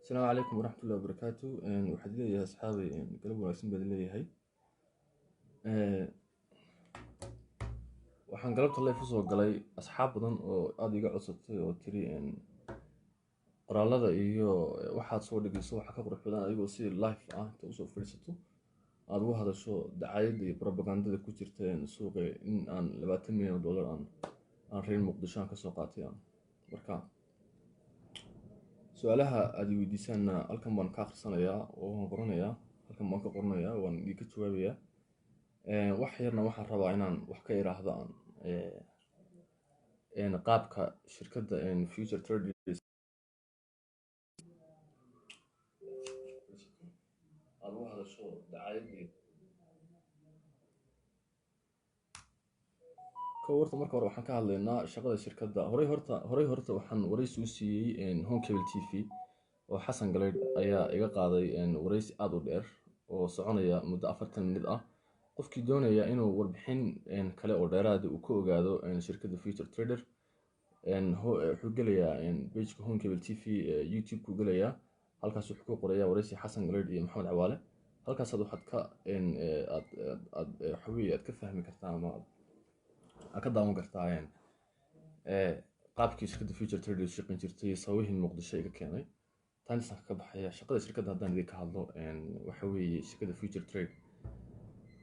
السلام عليكم ورحمة الله وبركاته. waxaad leeyahay asxaabay galab wanaagsan baad leeyahay. waxaan galabta live usoo galay asxaab badan oo aad iga codsatay oo tiri qoraalada iyo waxaad soo dhigayso waxa ka qurux badan adigoo si live ah inta usoo fadhiisato aad uga hadasho dacayada iyo propagandada ku jirta suuqa in aan 20 milyan oo dollar aan reer muqdisho aan kasoo qaatay marka su'aalaha aad weydiisaana halkan baan ka akhrisanayaa oo waan qoranayaa halkan baan ka qoranayaa waan idinka jawaabayaa wax yarna waxaan rabaa inaan wax ka iraahdo qaabka shirkadda Future Traders aad uga hadasho dacayadii horta marka hore waxaan ka hadlaynaa shaqada shirkadda horey horta waxaan waraysi u siiyey Home Cable TV oo Xasan Galeyd ayaa iga qaaday waraysi aad u dheer oo soconaya muddo 40 minute ah qofkii doonaya inuu warbixin kale oo dheeraad uu ka ogaado shirkadda Future Trader wuxuu gelayaa page-ka Home Cable TV YouTube ku gelayaa halkaas wuxuu ku qorayaa waraysi Xasan Galeyd iyo Maxamed Cawaale halkaas waxaad ka aad ka fahmi kartaa ama ka daawan kartaa qaabkii shirkadda Future Traders shaqayn jirtay sawihin Muqdisho iga keenay tan sax ka baxaya shaqada shirkadda haddaan idinka hadlo waxa weeye shirkadda Future Trade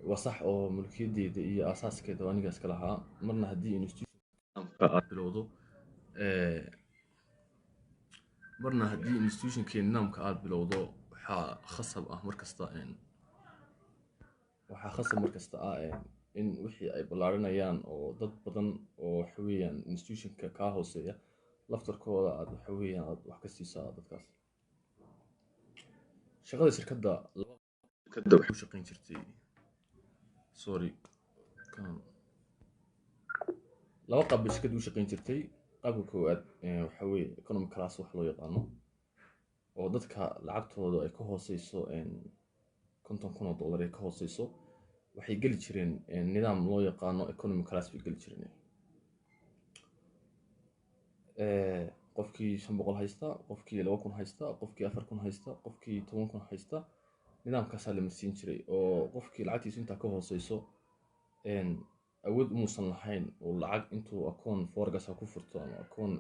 waa sax oo mulkiyadeeda iyo asaaskeeda aniga iska lahaa marna haddii institution-ka aad bilowdo nidaamka aad bilowdo waxaa khasab markasta in wixii ay balaarinayaan oo dad badan oo waxa weeyaan institution-ka ka hooseeya laftarkooda aad waxa weeyaan aad wax ka siisaa dadkaas shaqada shirkadda waxay u shaqayn jirtay laba qaab bay shirkaddu u shaqayn jirtay qaabka koowaad waxa weeye economic class wax loo yaqaano oo dadka lacagtooda ay ka hooseyso $50,000 ay ka hooseyso waxay geli jireen nidaam loo yaqaano economic class bay geli jireen qofkii 500 haysta qofkii 2,000 haysta qofkii 4,000 haysta qofkii 10,000 haysta nidaamkaas la marsiin jiray oo qofkii lacagtiisa inta ka hooseyso awood umuusan lahayn oo lacag intuu akoon forex ku furto ama akoon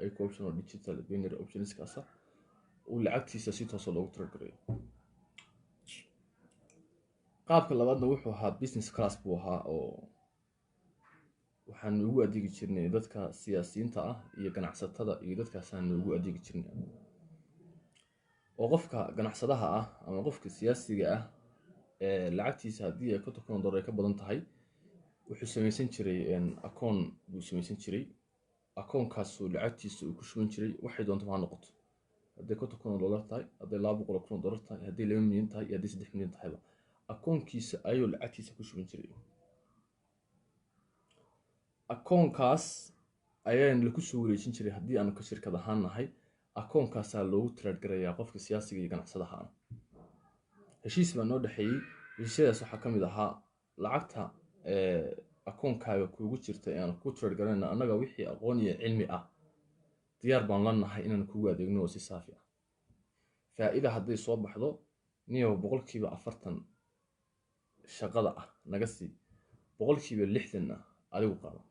ay ku option oo digital binary options kaasa uu lacagtiisa si toos ah loogu trade qaabka labaadna wuxuu ahaa business class buu ahaa oo waxaan ugu adeegi jirnay dadka siyaasiyiinta ah iyo ganacsatada iyo dadkaasaan ugu adeegi jirnay oo qofka ganacsadaha ah ama qofka siyaasiga ah lacagtiisa haddii ay $50,000 ka badan tahay wuxuu samaysan jiray akoon buu samaysan jiray akoonkaas oo lacagtiisa uu ku shuban jiray waxay doonto ha noqoto haddii $50,000 tahay haddii $200,000 tahay haddii 2 milyan tahay haddii 3 milyan tahay akoonkiisa ayuu lacagtiisa ku shuban jiray akoonkaas ayaan la ku soo wareejin jiray haddii aanu ka shirkad ahaan nahay akoonkaasaa loogu trade garayaa qofka siyaasiga iyo ganacsadaha ah heshiis baa noo dhaxeeyay heshiisyadaas waxaa ka mid ahaa lacagta akoonkaaga kuugu jirta aan ku trade garanayna annaga wixii aqoon iyo cilmi ah diyaar baan la nahay inaan kugu adeegno oo si saafi ah faa'iido hadday soo baxdo niyo 40% shaqada ah naga sii 60% adigu qaado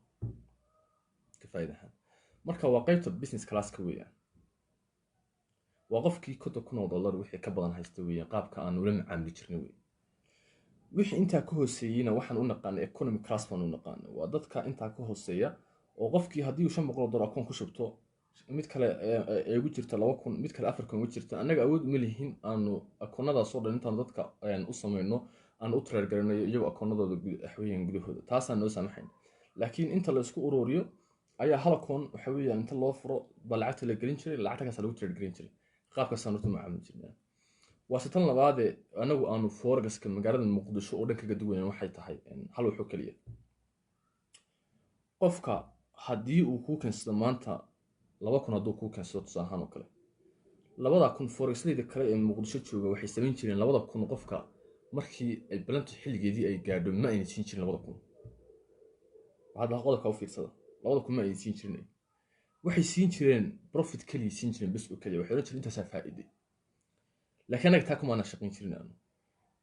ka faa'iidaha marka waa qaybta business class ka weeyaan waa qofkii $50,000 wixii ka badan haysta weeyaan qaabka aan ula macaamili jirnay weey wixii inta ka hooseeyina waxaan u naqaanay economic class baan u naqaanay waa dadka inta ka hooseeya oo qofkii haddii uu $500 akoon ku shubto mid kale ay ugu jirto 2,000 mid kale 4,000 ugu jirto anaga awood uma lihin aanu akoonadaas oo dhan intaan dadka u sameeyno aan u trade garanayo iyagoo akoonadooda waxweeyaan gudahooda taasaan noo saamaxayn laakiin inta la isku ururiyo ayaa hal akoon waxa weeyaan inta loo furo ba lacagta la gelin jiray lacagtaas lagu trade garin jiray qaabkaas aan u macaamil jirnaa واسطن لبعض أنا وأنا فورجس كمجرد المقدسة أودا كجدوين واحد تحي حلو حكلية قفكا هدي وكوكن سلمانتا لو كنا دو كوكن صوت صاحن وكله لبعض كون فورجس لي ذكر المقدسة شو وحي سمين شيرين لبعض كون قفكا مركي البلانت حل جدي أي قاعد ما ينسين شيرين لبعض كون هذا قاعد كوفي صدا لبعض كون ما ينسين شيرين وحي سين شيرين بروفيت كلي سين شيرين بس وكلي وحي رجل أنت سافائدي laakiin anaga taa kumaana shaqayn jirin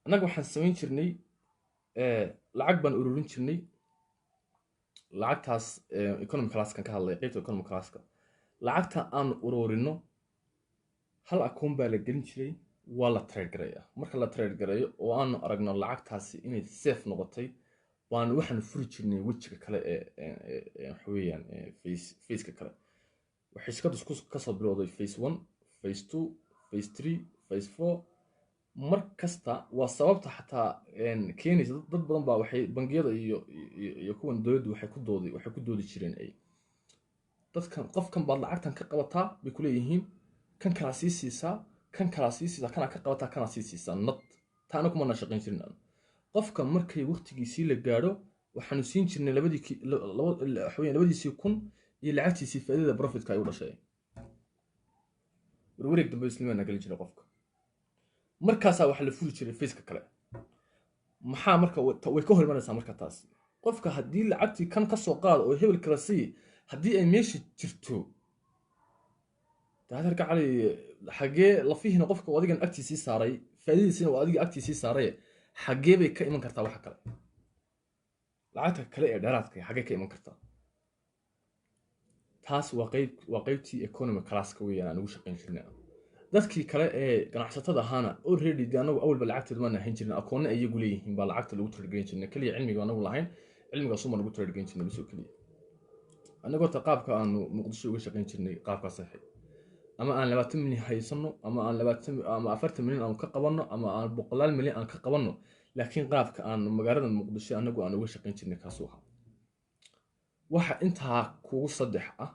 annaga waxaan samayn jirnay lacag baan ururin jirnay lacagtaas economic classkan ka hadlay qaybta economic classka lacagta aan ururino hal akoon baa la gelin jiray waa la trade gareeyaa marka la trade gareeyo oo aanu aragno lacagtaasi inay safe noqotay baan waxaan furi jirnay wejiga kale waxa weeyaan faceka kale waxay shaqadu kasoo bilowday phase 1 phase 2 phase 3 phase 4 mar kasta waa sababta xataa keenaysa dad badan baa waxay bangiyada iyo kuwan dowladdu waxay ku doodi jireen ay dadkan qofkan baad lacagtan ka qabataa bay ku leeyihiin kan kala sii siisaa kan kala sii siisaa kana ka qabataa kana sii siisaa nad taana kuma shaqayn jirin qofka markay waqtigiisii la gaaro waxaanu siin jirnay labadiisii kun iyo lacagtiisii faa'iidada profitka ay u dhashay wareeg dambe islaamana gali jiray qofka markaas waxa la furi jiray faceka kale maxaa marka way ka hormaraysaa marka taas qofka hadii lacagtii kan ka soo qaad oo hebel kala sii hadii ay meesha jirto taadar ka cali xagee la fiihina qofka wadigan agtiisii saaray faa'iidadiisina waa adiga agtiisii saaray xagee bay ka iman kartaa waxa kale lacagta kale ee dheeraadka xagee ka iman kartaa taas waa qaybtii economic classka weeyaan aan ugu shaqayn jirnay dadkii kale ee ganacsatada ahaana already anagu awalba lacagteedu ma ahayn jirin akoonna iyagu leeyihiin baa lacagta lagu trade gayn jirnay kaliya cilmiga anagu lahayn cilmigaas uma lagu trade gayn jirnay bisoo kaliya anagoo ta qaabka aanu muqdisho uga shaqayn jirnay qaabkaas saxay ama aan 20 milyan haysano ama aan 20 ama 40 milyan aan ka qabanno ama aan 100 milyan aan ka qabanno laakiin qaabka aan magaalada muqdisho anagu aan uga shaqayn jirnay kaas waxa intaa kugu saddex ah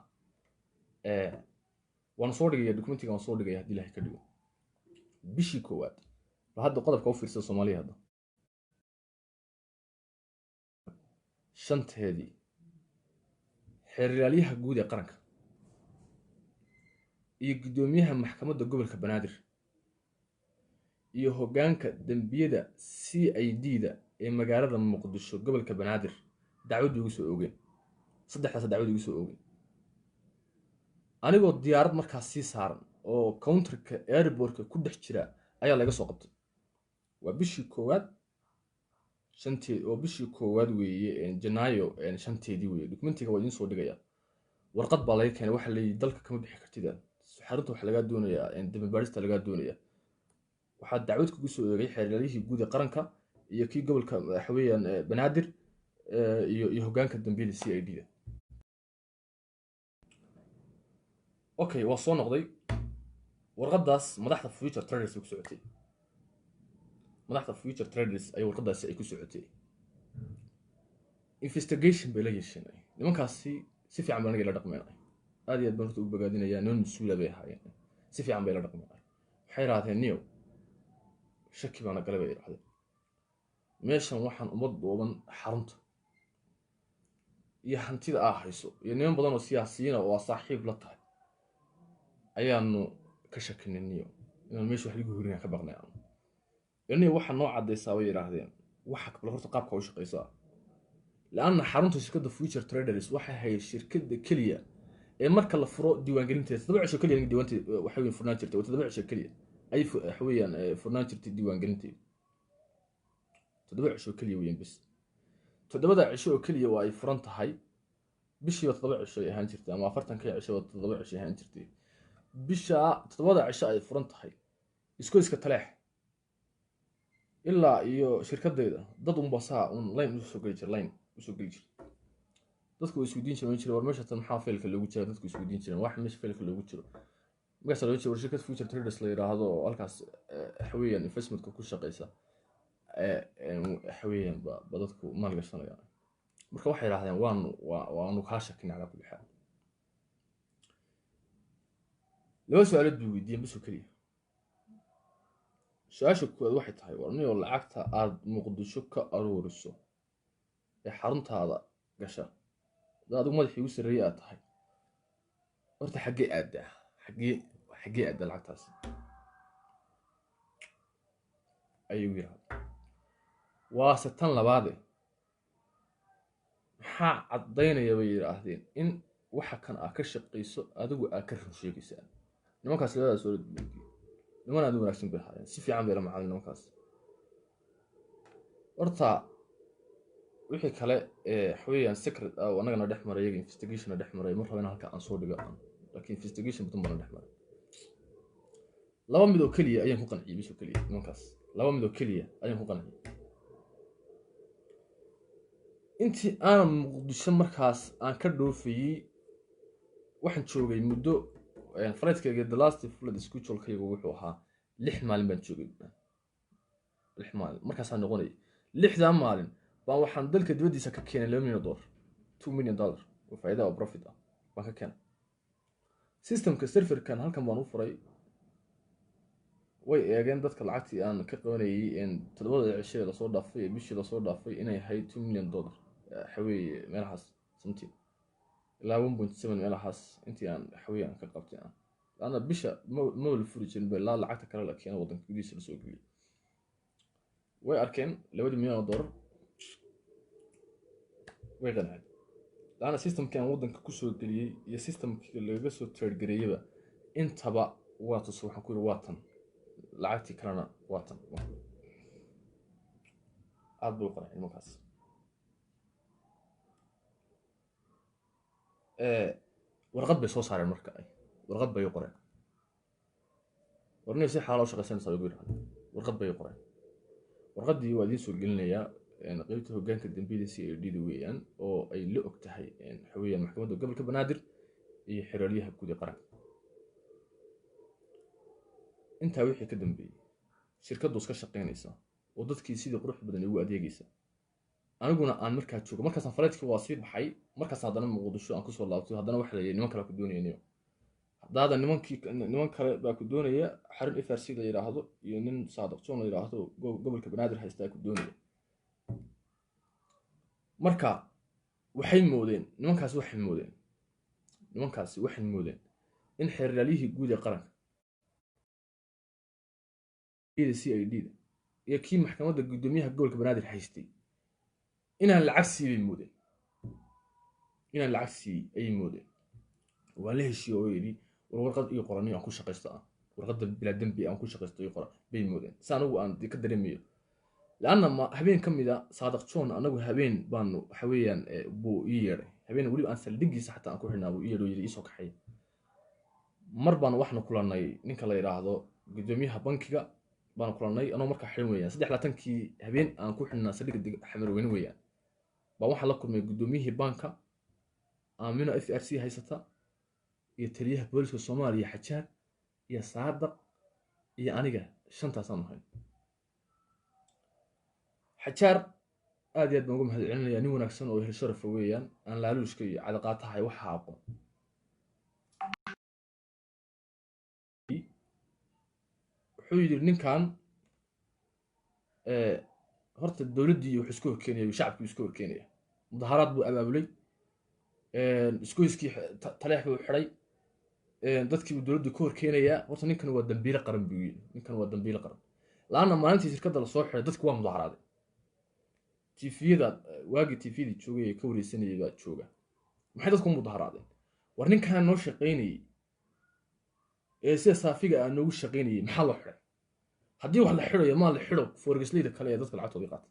waan soo dhigay documentiga waan soo dhigay hadii Ilaahay ka dhigo bishii koowaad hadda qodobka u fiirsan Soomaaliya hadda shanteedii xeeryaalaha guud ee qaranka iyo gudoomiyaha maxkamadda gobolka Banaadir iyo hoggaanka dambiyada CID-da ee magaalada Muqdisho gobolka Banaadir dacwad ugu soo oogeen saddexdaas dacwad ugu soo oogeen anigoo diyaarad markaas sii saaran oo counterka airportka ku dhex jira ayaa laga soo qabtay waa bishii koowaad oo bishii koowaad weeye Janaayo shanteedii weeye documentiga waa idin soo dhigaya warqad baa laga keenay waxa la yidhi dalka kama bixi kartid xarunta waxa laga doonayaa dambi baarista laga doonayaa waxa dacwad kugu soo oogay xeeryaalaha guud ee qaranka iyo kii gobolka waxweeyaan Banaadir iyo hoggaanka dambiyada CID-da okay waa soo noqday warqadaas madaxda future traders ku socotay madaxda future traders ay warqadaas ay ku socotay investigation bay la yeesheen nimankaasi si fiican baan la dhaqmayay aad iyo aad baan u bogaadinayaa nin mas'uul bay ahaayeen si fiican bay la dhaqmayay waxay raadeen niyo shaki baan galay bay raadeen meeshan waxaan umad dooban xarunta iyo hantida hayso iyo niman badan oo siyaasiyiin oo saaxiib la tahay ayaanu ka shakinayniyo inaan meesha wax lagu horinaa ka baqnaa inay waxa noo cadeysaa way yiraahdeen waxa kale horta qaabka u shaqeysaa laana xarunta shirkadda future traders waxa hay shirkadda kaliya ee marka la furo diiwaangelinteeda tadabacasho kaliya diiwaanteeda waxa weyn furnaan jirtay tadabacasho kaliya ay waxweeyaan furnaan jirtay diiwaangelinteeda tadabacasho kaliya weeyaan bas tadabada cisho oo kaliya waa ay furan tahay bishii tadabacasho ay ahaan jirtay ama 40 cisho tadabacasho ay ahaan jirtay bisha todobada cisho ay furan tahay isku iska taleex ilaa iyo shirkadeeda dad basaa online u soo gali jiray dadku isku diin jiray war meesha tan maxaa failka lagu jira dadku isku diin jireen wax meesha failka lagu jiro magaca loo jeedo shirkad future traders la yiraahdo oo halkaas xawiyaan investmentka ku shaqeysa xawiyaan ba dadku maal gashanayaan marka waxay yiraahdeen waanu ka shakinaa ala kulli xaal loo su'aalo weydiin bisu kaliya su'aasha koowaad waxay tahay war niyo lacagta aad Muqdisho ka aruuriso ee xaruntaada gasha dad madaxii u sareeyay tahay horta xagee aada lacagtaas ayuu yiraahdaa waa tan labaad maxaa cadaynaya bay yiraahdeen in waxa kan ka shaqeyso adigu ka run sheegaysaa nimankaas labadaas oo niman aad u wanaagsan bay ahaayeen si fiican bay la macaamilin nimankaas horta wixii kale waxweeyaan secret ah oo annagana dhex maray iyaga investigationna dhex maray mar raba in halka aan soo dhigo laakiin investigation badan bana dhex maray laba mid oo keliya ayaan ku qanciyey bis oo keliya nimankaas laba mid oo keliya ayaan ku qanciyey intii aanan muqdisho markaas aan ka dhoofayey waxaan joogay muddo flightskayga the last flight schedule-kaygu wuxuu ahaa 6 maalin baan joogay 6 maalin markaasaan noqonayay 6daa maalin baan waxaan dalka dibaddiisa ka keenay $2 million $2 million oo faa'iido oo profit ah baan ka keenay systemka serverkan halkan baan u furay way eegeen dadka lacagtii aan ka qabanayay todobada cisho lasoo dhaafay bishii lasoo dhaafay inay ahayd $2 million xaweeye meelahaas something ilaa 1.7 meelahaas intii aan xaweeye aan ka qabtay laana bisha ma wala furi jirin bay lacagta kale la keenay waddanka gudihiisa lasoo geliyay way arkeen $2 million way qanceen laana systemkii aan waddanka kusoo geliyey iyo systemkii lagaga soo trade gareeyaba intaba waa tus waxaan ku yidhi waa tan lacagtii kalena waa tan aad buu qancay nimankaas warqad bay soo saareen marka ay warqad bay qoreen warnay si xaalo shaqaysanaysa ugu yiraahdo warqad bay qoreen warqadii waa idin soo gelinayaa qaybta hoggaanka dambiyada CID weeyaan oo ay la og tahay xawiyaan maxkamadda gobolka Banaadir iyo xiriiryaha guud ee qaranka intaa wixii ka dambeeyay shirkaddu iska shaqeynaysa oo dadkii sidii qurux badan ugu adeegaysa aniguna aan markaa joogo markaas aan faleedkii waa sii baxay markaas haddana Muqdisho aan ku soo laabtay haddana wax la yeeyay niman kale ku doonayeen hadda niman kale baa ku doonaya xarin FRC la yiraahdo iyo nin Saadaq Joon la yiraahdo gobolka Banaadir haysta ku doonaya marka waxay moodeen nimankaas waxay moodeen in xiriiryaha guud ee qaranka CID iyo kii maxkamadda gudoomiyaha gobolka Banaadir haystay inaan lacag siiyay moodeen waa la heshiiyay oo yiri warqad iyo qorani aan ku shaqeysto warqadda bila dambi aan ku shaqeysto iyo qoran bay moodeen saanagu aan ka dareemayo laana ma habeen kamida Saadaq Joon anagu habeen baanu xaweeyaan buu yeeray habeen wali aan saldhigiisa xataa aan ku xirnaa buu yiri isoo kaxay mar baan waxna kulanay ninka la yiraahdo gudoomiyaha bankiga baan kulanay anoo markaa xirin weeyaan 23kii habeen aan ku xirnaa saldhiga xamar weyn weeyaan baa waxa la kulmay gudoomiyihii banka Aamino FRC haysata iyo taliyaha booliska Soomaaliya Xajaar iyo Saadaq iyo aniga shantaas aan ahay Xajaar aad iyo aad baan ugu mahadcelinayaa nin wanaagsan oo hel sharaf weeyaan aan laaluushka iyo cadaqaataha waxa aqoon wuxuu yiri ninkan horta dawladii wuxuu isku horkeenayay shacabku isku horkeenayay mudaharaad buu abaabulay isku taleex buu xiray dadkii dawladdu ku horkeenaya horta ninkan waa dambiile qaran buu yiri ninkan waa dambiile qaran laana maalintii shirkadda la soo xiray dadku waa mudaharaaday TV-da waagi TV-da joogay ka wareysanayay baa jooga maxay dadku mudaharaadeen war ninkan noo shaqeynayay sida saafiga aan noogu shaqeynayay maxaa loo xiray haddii wax la xirayo ma la xiro forgesleyda kale ee dadka lacagtooda qaata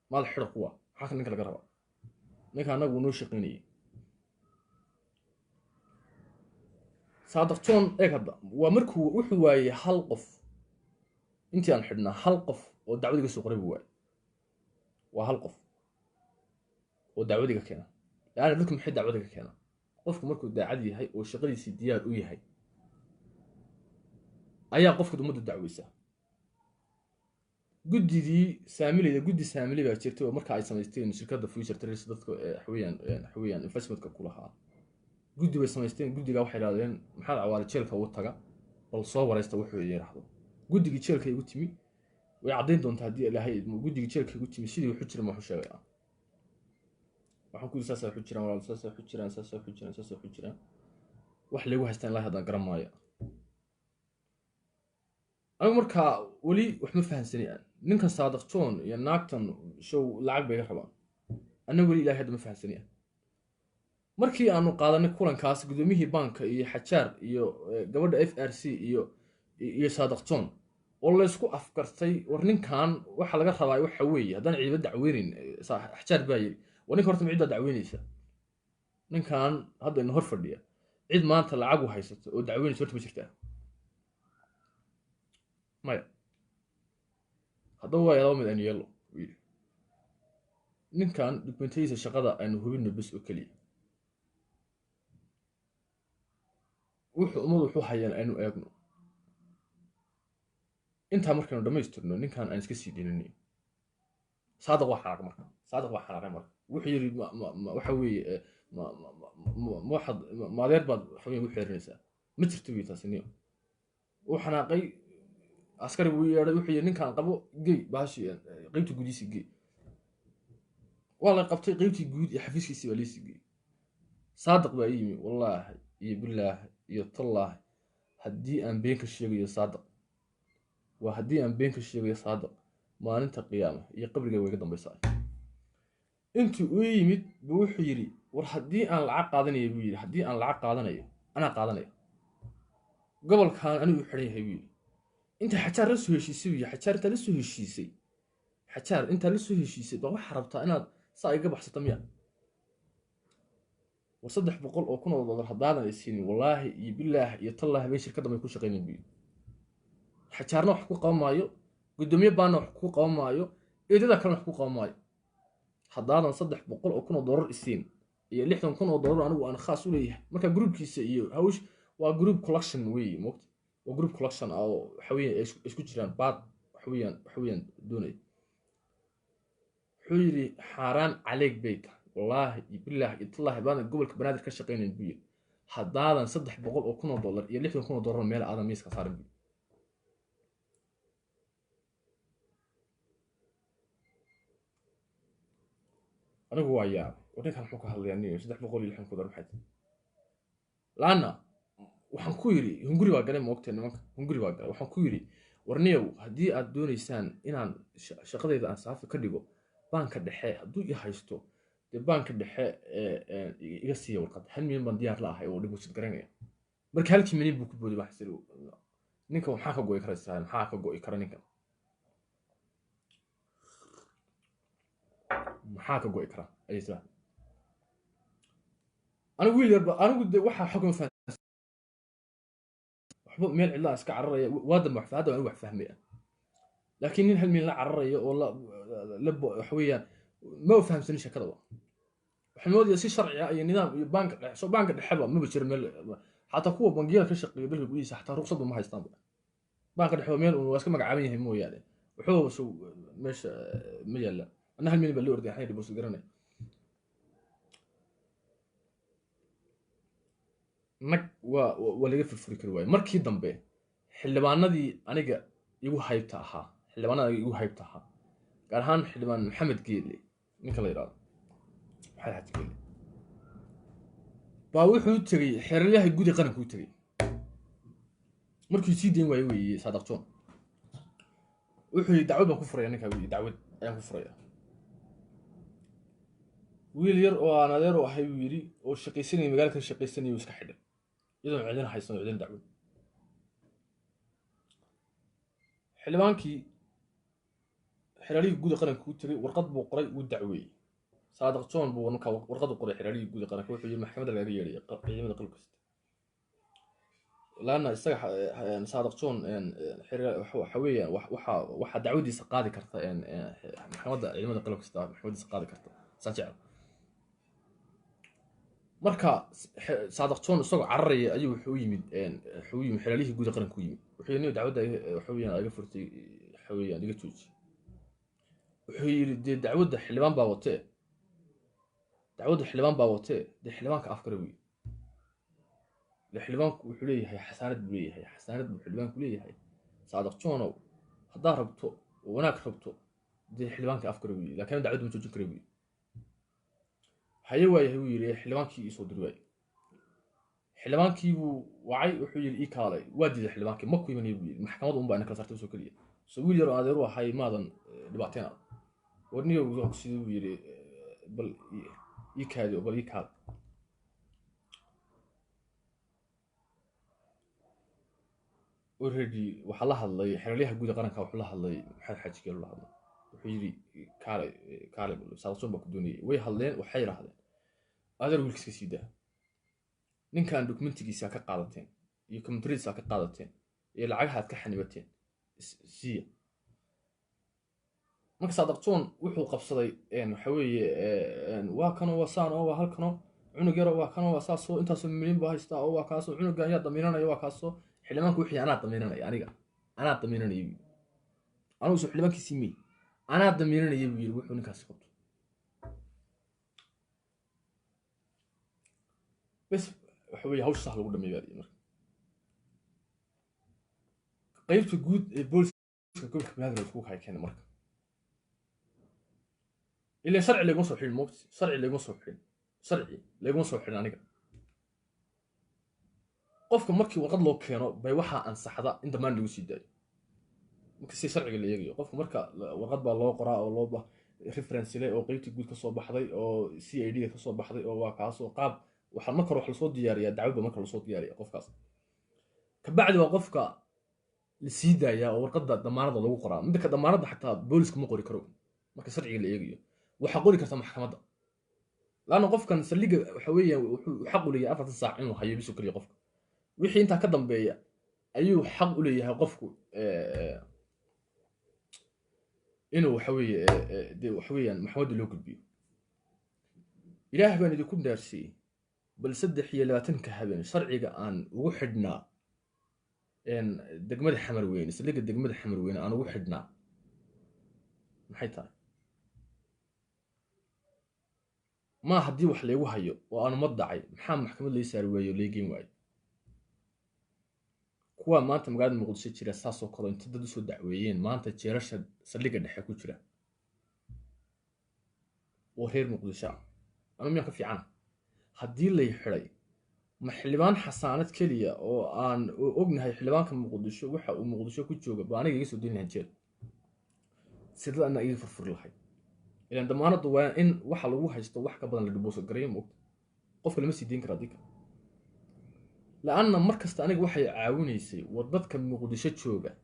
ma la xiro kuwa waxa ninka laga raba ninka anagu noo shaqeynayay Saadaq Joon eegada waa markuu wuxuu waayay hal qof intii aan xidhnaa hal qof oo dacwadiga soo qoray waay waa hal qof oo dacwadiga keena yaani dadku maxay dacwadiga keena qofku markuu daacad yahay oo shaqadiisa diyaar u yahay ayaa qofka umada dacwaysa guddi saamilay baa jirtay oo marka ay samaysteen shirkadda Future Trades dadka xawiyaan investmentka ku lahaa guddi bay samaysteen guddiga waxay yiraahdeen maxaa cawaale jeelka uu taga bal soo wareysta wuxuu yiraahdo guddiga jeelka igu timi way cadeyn doontaa hadii Ilaahay guddiga jeelka igu timi sidii wuxuu jiray ma wuxuu sheegay waxaan ku isaas wuxuu jiraan walaal isaas wuxuu jiraan wax lagu haystaan Ilaahay hadan garamaayo أنا مركا ولي وح ما فهمسني نكن صادق جون يا ناكتن شو لعب بيرحبان أنا ولي لا هذا ما فهمسني مركي أنا قادني كلن كاس قدوميه بنك يحشر يو قبل FRC يو iyo saadaq john oo laysku afkartay war ninkan waxa laga rabaa waxa weeye haddaan ciiba dacweynin axjaar baa yiri war ninka horta ciddaa dacweynaysa ninkan hadda ina hor fadhiya cid maanta lacag u haysato oo dacweynaysa horta ma jirtaa maya haddaba waa laba mid aynu yeelo uu yidhi ninkan documentadiisa shaqada aynu hubinno bes oo keliya wuxuu ummadu wuxuu hayaan aynu eegno intaa markaynu dhammaystirno ninkan aan iska sii dhininayn saadaq waa xanaaq marka saadaq waa xanaaqay marka wuxuu yidhi waxa weeye waxaad maadeer baad waxweyn u xeerinaysaa ma jirto wiy taasi niyo uu xanaaqay askari buu yeedhay wuxuu yidhi ninkan qabo gey baashii qeybta gudihiisii gey waa la qabtay qeybtii guud iyo xafiiskiisii baa liisii gey saadaq baa ii yimi wallaahi iyo bilaahi iyo tallaahi haddii aan been ka sheegayo saadaq waa haddii aan been ka sheegayo saadaq maalinta qiyaama iyo qabriga way ga dambaysaa intuu u yimid buu wuxuu yidhi war haddii aan lacag qaadanayo buu yidhi haddii aan lacag qaadanayo anaa qaadanaya gobolkan anigu u xidhan yahay buu yidhi inta xajaar la soo heshiisay buu yidhi xajaar intaa la soo heshiisay xajaar intaa la soo heshiisay baa waxaa rabtaa inaad saa iga baxsato miya war 300 oo kun oo dollar haddaadan ay siinin wallaahi iyo bilaahi iyo tallaahi bay shirkadda may ku shaqaynayn buu yidhi xajaarna wax ku qaban maayo gudoomiye baana wax ku qaban maayo eedada kalena wax ku qaban maayo haddaadan 300 oo kun oo dollar isiin iyo 60 kun oo dollar anigu aan khaas u leeyahay marka groupkiisa iyo hawsh waa group collection weeye moogta waa group collection oo waxaweyaan isku jiraan baad waxaweyaan doonay wuxuu yidhi xaaraan caleeg bay tahay wallaahi iyo bilaahi iyo tallaahi baadan gobolka banaadir ka shaqaynayn buu yidhi haddaadan 300 oo kun oo dollar iyo 60 kun oo dollar meel aadan miiska saarin buu anigu waa yaabay war ninkan muxuu ka hadlayaa niyo 360 ku dar maxay laana waxaan ku yidhi hunguri baa galay moogtay nimanka hunguri baa galay waxaan ku yidhi warniyow haddii aad doonaysaan inaan shaqadayda aan saafi ka dhigo baanka dhexe hadduu i haysto dee baanka dhexe iga siiya warqad 1 milyan baan diyaar la ahay oo deposit garanaya marka 1 milyan buu ku booday wax sir ninka maxaa ka go'i kara Israa'iil maxaa ka go'i kara ninkan maxaa ka go'i kara ay Israa'iil anigu wiil yarba anigu de waxa xukun waxba meel cidla iska cararaya waadan wax faahada aan wax fahmay laakiin nin hal meel la cararaya oo la waxweeyaan ma fahamsan shakada waxa moodaya si sharci ah iyo nidaam iyo bank dhexba ma jiro meel xataa kuwa bangiyada ka shaqeeya dalka gudihiisa xataa ruqsad ma haystaan banka dhexba meel uu iska magacaaban yahay mooyaane wuxuu meesha ma yaala ana hal meel baa loo orday xayir boos garanay nag waa laga furfuri kari waayay markii dambe xildhibaanadii aniga igu haybta ahaa gaar ahaan xildhibaan maxamed geelle ninka la yidhaahdo maxamed geelle baa wuxuu tegey xeeraryaha gudi qaranka u tegey markii sii dayn waayay weeye saadaq john wuxuu yidhi dacwad baan ku furaya ninka weeye dacwad ayaan ku furaya wiil yar oo aan adeer u ahay buu yidhi oo shaqaysanayay magaalada ka shaqaysanayay uu iska xidhay iyadoo cidina haysan cidina dacwad xildhibaankii xeeraryaha gudi qaranka u tegey warqad buu qoray uu dacweeyey saadaq john buu markaa warqad u qoray xeeraryaha gudi qaranka wuxuu yidhi maxkamadda lagaga yeedhay ciidamada qalabka sida laana isaga saadaq john waxa weeyaan waxa dacwadiisa qaadi karta maxkamadda ciidamada qalabka sida maxkamadiisa qaadi karta saajecel marka saadaq john isagoo cararaya ayuu wuxuu yimid xeeraryaha gudi qaranka u yimid wuxuu yidhi dacwadda waxa weeyaan aga furtay waxa weeyaan iga jooji wuxuu yidhi dee dacwadda xildhibaan baa watee dee xildhibaanka afkara weeye xildhibaanku wuxuu leeyahay xasaanad buu xildhibaanku leeyahay saadaq johnow haddaa rabto oo wanaag rabto dee xildhibaanka afkara weeye laakiin dacwadda ma joojin kara weeye haye waayahay buu yidhi xildhibaankii ii soo diri waayey xildhibaankii buu wacay wuxuu yidhi ii kaalay waa diiday xildhibaankii ma ku imanaya buu yidhi maxkamadda unbaa ina kala saartay usoo keliya so wiil yar oo adeer u ahay maadan dhibaateen adag warniyow sidii buu yidhi bal ii kaadi oo bal ii kaal already waxa la hadlay xeralyaha guud ee qaranka waxa la hadlay maxamed xaaji geelo la hadlay wuxuu yiri kaale saarsoon ba ku doonayay way hadleen waxay yiraahdeen adeer wiilkiisa sii daa ninkan dokumentigiisa ka qaadateen iyo komentaradiisa ka qaadateen iyo lacagaha aad ka xanibateen siiya marka saadaqtoon wuxuu qabsaday waxa weeye waa kan oo wasaan oo waa halkan oo cunug yar waa kan oo wasaasoo intaas milyan baa haysta oo waa kaasoo cunugan yaa damiinanaya waa kaasoo xildhibaanku wixii anaa damiinanaya aniga anaa damiinanaya anigu soo xildhibaankiisii mii anaa damiinanaya buu yiri wuxuu ninkaasi qabto bas waxa weeye hawsha sax lagu dhameeyo marka qaybta guud ee booliska gobolka banaadir isku keenay marka إلا شرع اللي يقصو حين موت شرع اللي يقصو حين شرعي اللي يقصو حين أنا قفك مركي وقد لو كانوا بيوحى أن صحدا أنت ما نلوسي داي ممكن سي شرعي اللي يجي قفك مركا وقد بالله قراء أو الله ريفرنس لي أو قيمتي جود كصوب بحضي أو سي أي دي كصوب بحضي أو واقعاس قاب وحنا مكر وحل صوت ديارية دعوة مكر صوت ديارية قفك كبعد وقفك السيدة يا ورقد ضمانة لو قراء عندك ضمانة حتى بوليسك مقري كرو مركا شرعي اللي يجي وحقولي كرتا محكمة لأنه قف كان سليق حوية وحقولي 4 ساعة إنه حيبي سكري قفك وحي أنت كدم بيا أيوه حقولي قفك إنه حوية دي حوية محمود اللي قلبي إله بني يكون دارسي بل سد حيلاتن كهبن شرعي أن وحدنا إن دقمة حمروين سليق الدقمة حمروين أنا وحدنا محيطها ما حدي wax leeyahay hayo oo aan madacay maxaa maxkamad la saar weeyo leegin waay kuwa maanta magaalada Muqdisho jira saasoo kale inta dad soo dacweeyeen maanta jeerasha saldhiga dhexe ku jira oo reer Muqdisho ana miyaa ka fiican hadii la xiray ma xildhibaan xasaanad kaliya oo aan ognahay xildhibaanka Muqdisho waxa uu Muqdisho ku jooga baan iga soo diin jeel sida ana idin furfur lahayd إذا ضمانة ضوان إن وحلوها يستوحى كبدن للبوس الجريم وقت قف لما سيدين كراديك لأن مركز تاني وحي عاوني يسي وضبط كم مقدشة شوجة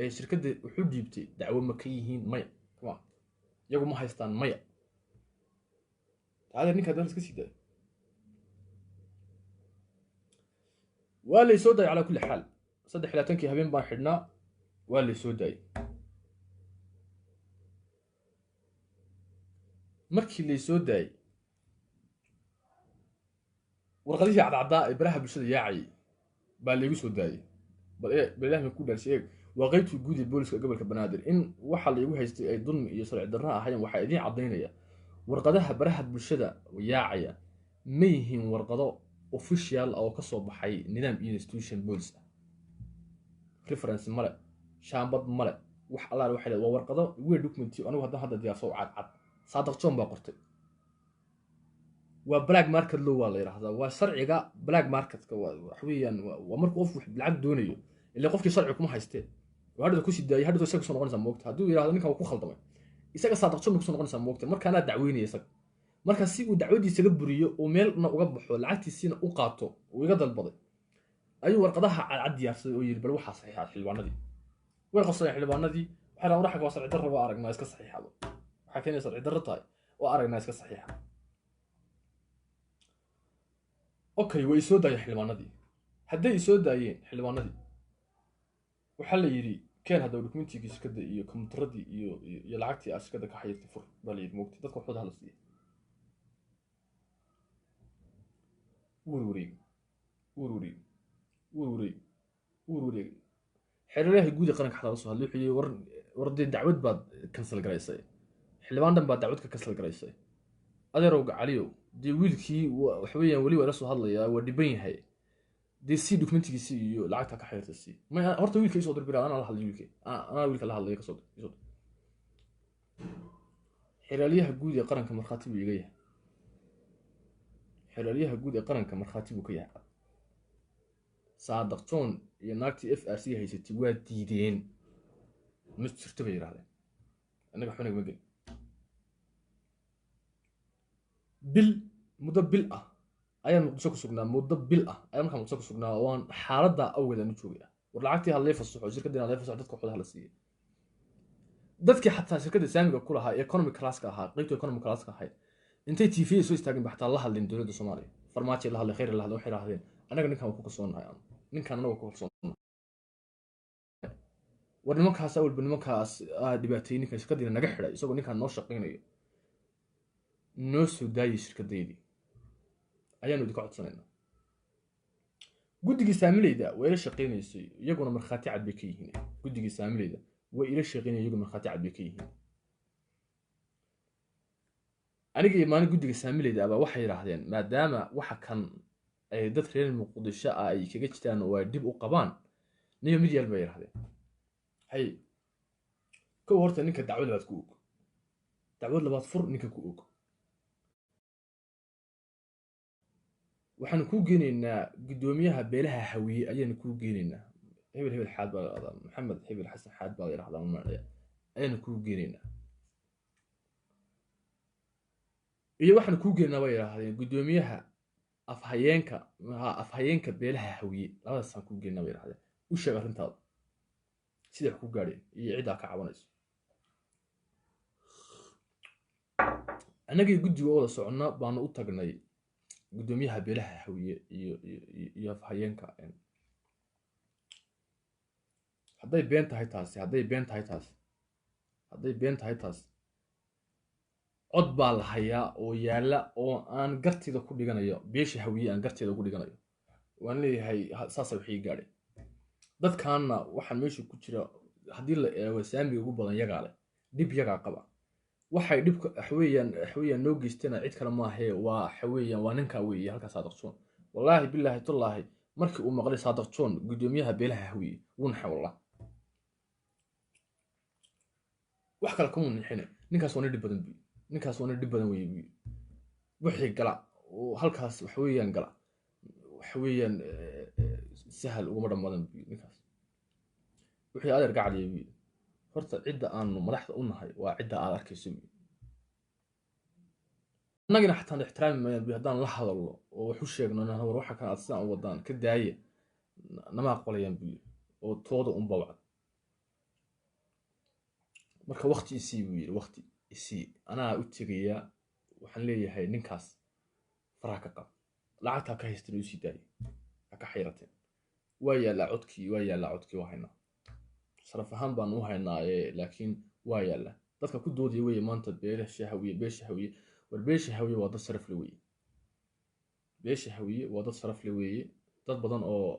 شركة وحود يبتي دعوة مكيهين مية تمام يقول ما هيستان مية هذا نيك هذا سكسي ده واللي سوداي على كل حال صدق حلاتين كي هبين باحدنا واللي سوداي markii la soo daay warqadii cadcada ibraha bulshada yaacay baa lagu soo daayay bal ku dharshay waa qaybtii guud ee booliska gobolka banaadir in waxa la igu haystay ay dulmi iyo sharci darro ahayn waxa idin cadeynaya warqadaha baraha bulshada yaacaya ma yihiin warqado official oo ka soo baxay nidaam institution police reference male shaambad male wax allaah waxa la warqado weey documenti anigu hadda diyaar soo cad صادق جون باقرتي وبلاك ماركت لو ولا يراهدا وشرعيغا بلاك ماركت وحويا ومركو قف بالعقد دونيو اللي قفكي شرعي كما هايستي وهذا كو سيداي هذا سو نقونسا موقت هادو يراهدا نينكا ku khaldamay isaga صادق جون ku noqonaysa موقت marka ana dacweynay isaga marka si uu dacwadiisa laga buriyo oo meelna uga baxo lacagtiisina u qaato oo iga dalbaday ayuu warqadaha cad diyaarsaday oo yiri bal waxa saxiixay xilwaanadii warqasay xilwaanadii waxa la waraxka wasarci darro aragnaa iska saxiixado حكينا صار عدرة طاي وأرى الناس كصحيحة. أوكي ويسود أي حلوان دي. حدا يسود أي حلوان دي. وحلا يري كان هذا الدوكيمنتي كيس كده يكون تردي يلعكتي أس كده كحياة فر بالي موقتي تذكر حد هالصدي. وروري. حريه جودي قرنك حدا وصل اللي حي ورد دعوت بعد كنسل جرايسي. حلوان دم بعد دعوتك كسل جرايسي أدروا عليه دي ويلكي وحويا ولي ولا سو هذا ودي بين هاي دي سي دوكمنتي سي لعقتها كحياة السي ما هرت ويلكي صدر بلا أنا الله ويلكي أنا ويلكي الله اللي يقصد يصد حلاليها جودي قرن كمرخاتي بيجيه حلاليها جودي قرن كمرخاتي بكيه صادقتون يناكتي اف ار سي هي ستي واديدين مش ترتبي هذا أنا بحنا مجد مدبل أيام مقدسك سجنا مدبل أيام كان مقدسك سجنا وان حالة أول أن نشوفها war lacagtii ha lee fasaxo shirkadii ha lee fasaxo dadka waxooda hala siiyo dadkii xataa shirkadda saamiga ku lahaa economic classka ahaa qaybta economic classka ahayd intay tv soo istaageen ba xataa la hadleen dowladda Soomaaliya farmaajo la hadlay khayr la hadlay waxay raahdeen anaga ninkan ku kalsoonahay ninkan anaga ku kalsoonahay war nimankaas awalba nimankaas dhibaatay ninkan shirkadii naga xidhay isagoo ninkan noo shaqeynayo noo soo daayay shirkadeedii ayaanu idinka codsanaynaa guddigii saamileyda way ila shaqeynaysay iyaguna markhaati cad bay ka yihiin guddigii saamileyda way ila shaqeynayeen iyaguna markhaati cad bay ka yihiin aniga iyo maalin guddiga saamileyda abaa waxay yidhaahdeen maadaama waxa kan ay dad reer muqdisho ah ay kaga jiraan oo ay dib u qabaan niyo mid yar bay yidhaahdeen hay kow horta ninka dacwad labaad ku og dacwad labaad fur ninka ku og waxaan kuu geenaynaa guddoomiyaha beelaha hawiye ayaanu kuu geenaynaa hebel xaad baa la maxamed hebel xasan xaad baa la yidhahdaa magaciisa ayaanu kuu geenaynaa iyo waxaan kuu geenaynaa way yidhaahdeen guddoomiyaha afhayeenka beelaha hawiye labadaasaan kuu geenaynaa way yidhaahdeen u sheeg arrintaada sida wax ku gaadheen iyo ciddaa ka cabanayso annagii guddiga wada soconna baanu u tagnay guddoomiyaha beelaha hawiye iyo afhayeenka hadday been tahay taas cod baa la hayaa oo yaalla oo aan garteeda ku dhiganayo beesha hawiye aan garteeda ugu dhiganayo waan leeyahay saasa waxii gaadhay dadkaanna waxaan meesha ku jira haddii la eego saamiga ugu badan yagaa leh dhib yagaa qaba waxay dhibka waxweeyaan noo geystana cid kale maahee waa waxweeyaan waa ninkaa weeye halkaa Saadiq John wallaahi billaahi tallaahi markii uu maqlay Saadiq John guddoomiyaha beelaha hawiye wuu naxay wallah wax kale kuma nixin ninkaas waa dhib badan bi ninkaas waa dhib badan weeye wixii gala oo halkaas waxweeyaan gala waxweeyaan sahal ugu madhamadan bi ninkaas wixii adeer gacaliye bi horta cidda aanu madaxda u nahay waa cidda aad arkayso annagina xataa ixtiraami maayaan haddaan la hadalno oo wax u sheegno war waxa kan aad sidaan u wadaan ka daaya nama aqbalayaan buu oo tooda un bawcad marka waqti isii buu yiri waqti isii anaa u tegayaa waxaan leeyahay ninkaas faraha ka qab lacagta ka haysteen u sii daayay ka xayrateen waa yaala codkii waa haynaa saraf ahaan baan u haynaa laakiin waa yaala dadka ku doodaya weeye maanta beesha hawiye war beesha hawiye waa dad saraf leh weeye beesha hawiye waa dad saraf leh weeye dad badan oo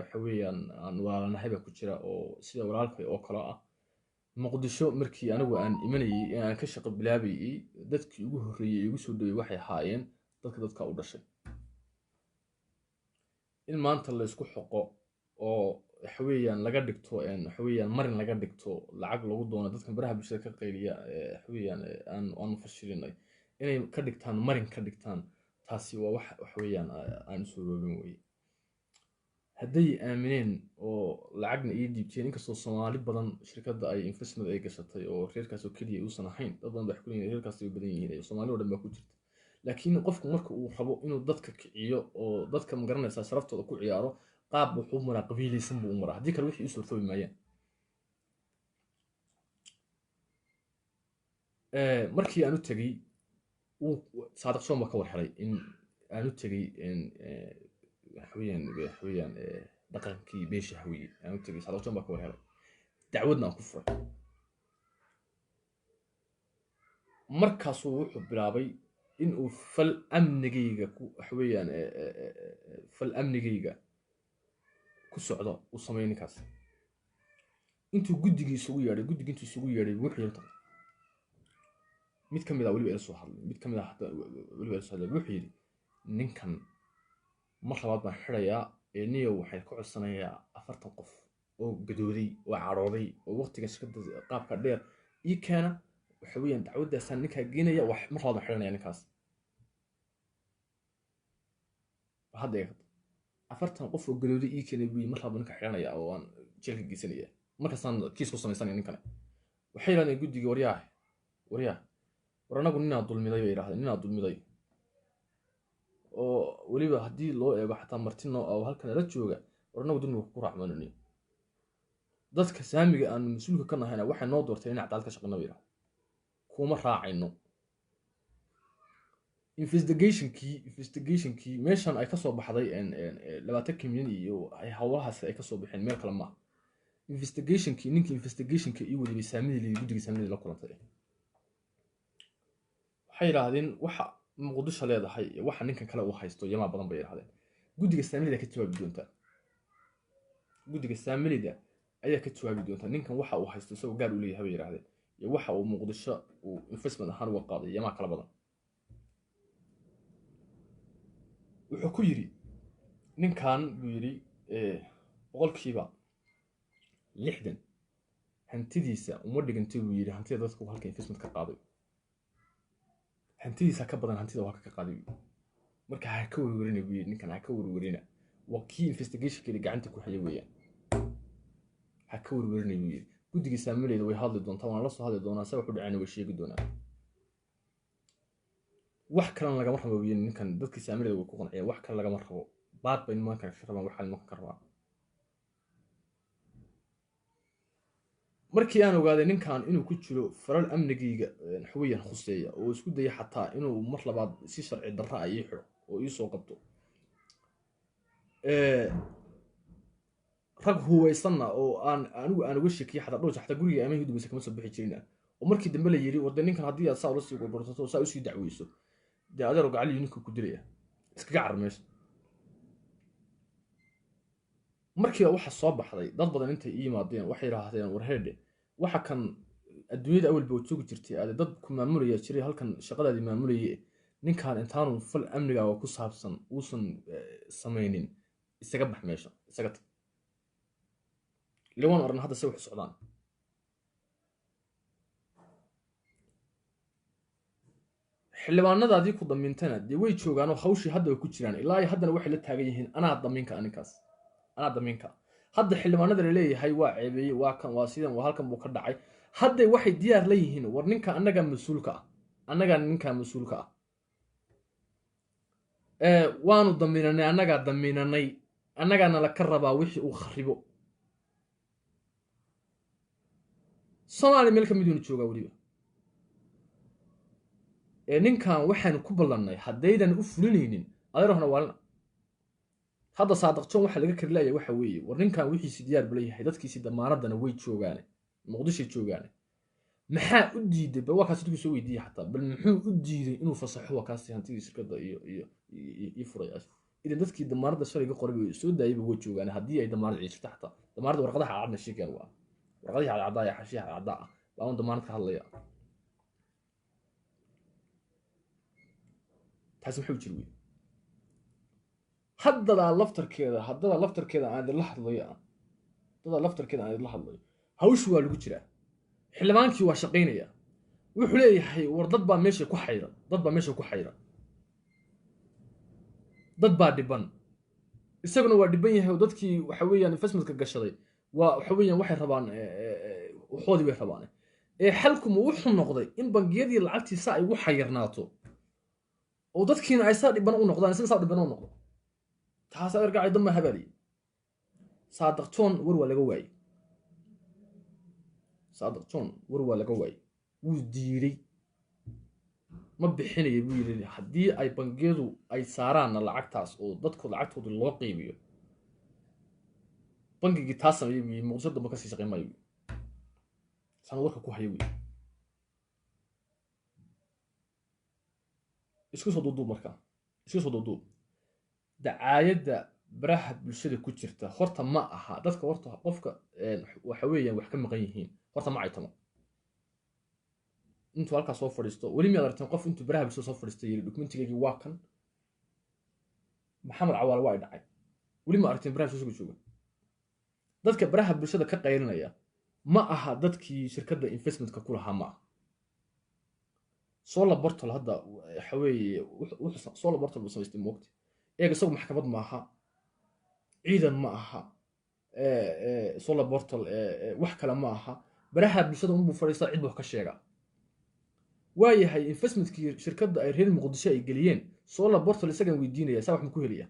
waxa weeyaan aan walaalanahay ku jira oo sida walaalkay oo kale ah muqdisho markii anigu aan imanayay aan ka shaqo bilaabayay dadkii ugu horreeyay igu soo dhaway waxay ahaayeen dadka u dhashay in maanta la isku xoqo oo waxweeyaan laga dhigto waxweeyaan marin laga dhigto lacag lagu doono dadka baraha bulshada ka qayliya waxweeyaan aan fashilinay inay ka dhigtaan marin ka dhigtaan taasi waa waxweeyaan aan soo roobin weeye hadday aamineen oo lacagna ii dhiibteen inkastoo Soomaali badan shirkadda ay investment ay gashatay oo reerkaas oo kaliya uusan ahayn dad badan baa xukuumada reerkaas ay badan yihiin Soomaali oo dhan baa ku jirta laakiin qofku marka uu rabo inuu dadka kiciyo oo dadka ma garanaysaa sharaftooda ku ciyaaro qaab wuxuu maraa qabiilaysan buu maraa haddii kale wixii u suurtoobi maayaan markii aan u tagay Saadiq John baa ka war helay in aan u tagay waxweeyaan dhaqankii beesha hawiye aan u tagay Saadiq John baa ka war helay dacwadna aan ku furay markaasuu wuxuu bilaabay in uu fal amnigayga ku waxweeyaan fal amnigayga ku socdo uu sameeyo ninkaas intuu guddigii isugu yeedhay wuxuu yiri mid kamid ah waliba ila soo hadlay wuxuu yiri ninkan mar labaad baan xirayaa niyo waxay ku codsanayaa 40 qof oo gadooday oo carooday oo waqtiga shaqada qaabka dheer ii keena waxa weeyaan dacwaddaasaan ninkaa geenaya wax mar labaad baan xiranaya ninkaas hadda 40 qof oo gadooday ii keenay buu mar labaad ninka xiranaya oo aan jeelka geysanaya markaasaan kiis ku samaysanaya ninkan waxay yiraahdeen guddiga waryaa war anagu ninaa dulmiday bay yiraahdeen ninaa dulmiday oo waliba haddii loo eego xataa martino oo halkan la jooga war anagu dulmiga ku raacmanayno dadka saamiga aan mas-uulka ka nahayna waxay noo doorteen in cadaalad ka shaqeyno yidhaah kuma raacayno investigationkii meeshan ay kasoo baxday 20 milyan iyo ay hawlahaas ay kasoo baxeen meel kale maaha investigationkii ninkii investigationka ii wadiyay saamidii guddiga saamidii la kulantay waxay yiraahdeen waxa muqdisho leedahay waxa ninkan kale uu haysto yamaa badan bay yiraahdeen guddiga saamidii ka jawaabi doonta guddiga saamidii ayaa ka jawaabi doonta ninkan waxa uu haysto isagoo gaar u leeyahay bay yiraahdeen iyo waxa uu muqdisho uu investment ahaan uga qaaday yamaa kala badan wuxuu ku yiri ninkan buu yiri boqolkiiba 60 hantidiisa uma dhigantay buu yiri hantida dadku halka investment ka qaaday hantidiisa ka badan hantida waa ka qaaday marka ha ka warwarina buu yiri ninkan ha ka warwarina waa kii investigation kale gacanta ku hayay weeyaan ha ka warwarina buu yiri guddiga saamileyda way hadli doontaa waan la soo hadli doonaa sabab u dhacayna way sheegi doonaa wax kale lagama rabo weeyaan ninkan dadka saamileyda way ku qanciyeen wax kale lagama rabo baad bay nimanka ka rabaan waxa nimanka ka rabaan markii aan ogaaday ninkan inuu ku jiro faral amnigiga xawiyaan khuseeya oo isku day xataa inuu mar labaad si sharci darro ay xiro oo ii soo qabto rag huwaysanna oo anigu uga shakiyay xataa dhowr xataa guriga amniga dibisa kama soo bixi jirin oo markii dambe la yiri warda ninkan hadii aad saa ula sii gorgorto saa u sii dacweyso dee adeer gacali ninku ku dilaya iskaga carmeys markii waxa soo baxday dad badan intay ii yimaadeen waxay yiraahdeen war heede waxa kan adduunyada awal baa joogi jirtay aad dad ku maamulaya jiray halkan shaqadaadii maamulayay ninkan intaanu fal amniga oo ku saabsan uusan sameeynin isaga bax meesha isaga tag lawan arna hadda soo socdaan xildhibaanadaadii ku damintana dee way joogaan oo hawshii hadda ku jiraan ilaa ay haddana waxay la taagan yihiin anaa daminka aninkaas anaa daminka hadda xildhibaanada la leeyahay waa ceebeeyay waa kan waa sidan waa halkan buu ka dhacay hadda waxay diyaar la yihiin war ninka annaga mas'uulka ah annaga ninka mas'uulka ah waanu daminanay annagana la ka rabaa wixii uu kharibo Soomaali meel ka miduna jooga waliba ninkan waxaan ku ballanay haddaydan u fulinaynin adeerahna waalna hadda saadaqjoon waxa laga karilayaa waxa weeye war ninkan wixii si diyaar bal yahay dadkiisi damaaradana way joogaan muqdisho joogaan maxaa u diiday bal waa kaas dadku soo weydiiyay xataa bal muxuu u diiday inuu fasaxo waa kaas hantiga shirkadda iyo furayaas idan dadkii damaarada shariga qoray soo daayay way joogaan haddii ay damaarada ciishta xataa damaarada warqadaha cadna sheegan waa warqadaha cadda ah xashiyaha cadda ah baan damaarad ka hadlaya taas wuxuu jiray haddada laftarkeeda aan la hadlayo hawshu waa lagu jiraa xildhibaankii waa shaqeynaya wuxuu leeyahay war dad baa meesha ku xayran dad baa dhiban isaguna waa dhiban yahay dadkii waxa weeyaan investmentka gashaday waxa weeyaan waxay rabaan waxoodii way rabaan xalku wuxuu noqday in bangiyadii lacagtiisa ay ugu xayirnaato oo dadkiina ay saa dhiban u noqdaan isaga saa dhiban u noqdo taas argacay dama habari saadaqtoon war waa laga waayay wuu diiday ma bixinay buu yiri hadii ay bangiyadu ay saaraan lacagtaas oo dadku lacagtooda loo qiibiyo bangigi taas sameeyay muqdisho damba ka sii shaqeeyay san warka ku hayay isku soo duuduub dacaayada baraha bulshada ku jirta horta ma aha dadka horta qofka waxa weeyaan wax ka maqan yihiin horta ma aytamo intuu halka soo fadhiisto wali ma aragteen qof intuu baraha bulshada soo fadhiistay yiri dokumentigeedii waa kan maxamed cawaal waa dhacay wali ma aragteen baraha bulshada jooga dadka baraha bulshada ka qaylinaya ma aha dadkii shirkadda investmentka ku lahaa ma soo la bartol hadda waxa weeye wuxuu soo la bartol buu sameystay moogti isagu maxkamad ma aha ciidan ma aha soo la bartol wax kale ma aha baraha bulshada uu fariisto cid wax ka sheega waayahay investmentkii shirkadda ay reer muqdisho ay galiyeen soo la bartol isagan weydiinaya saa wax ma ku heliya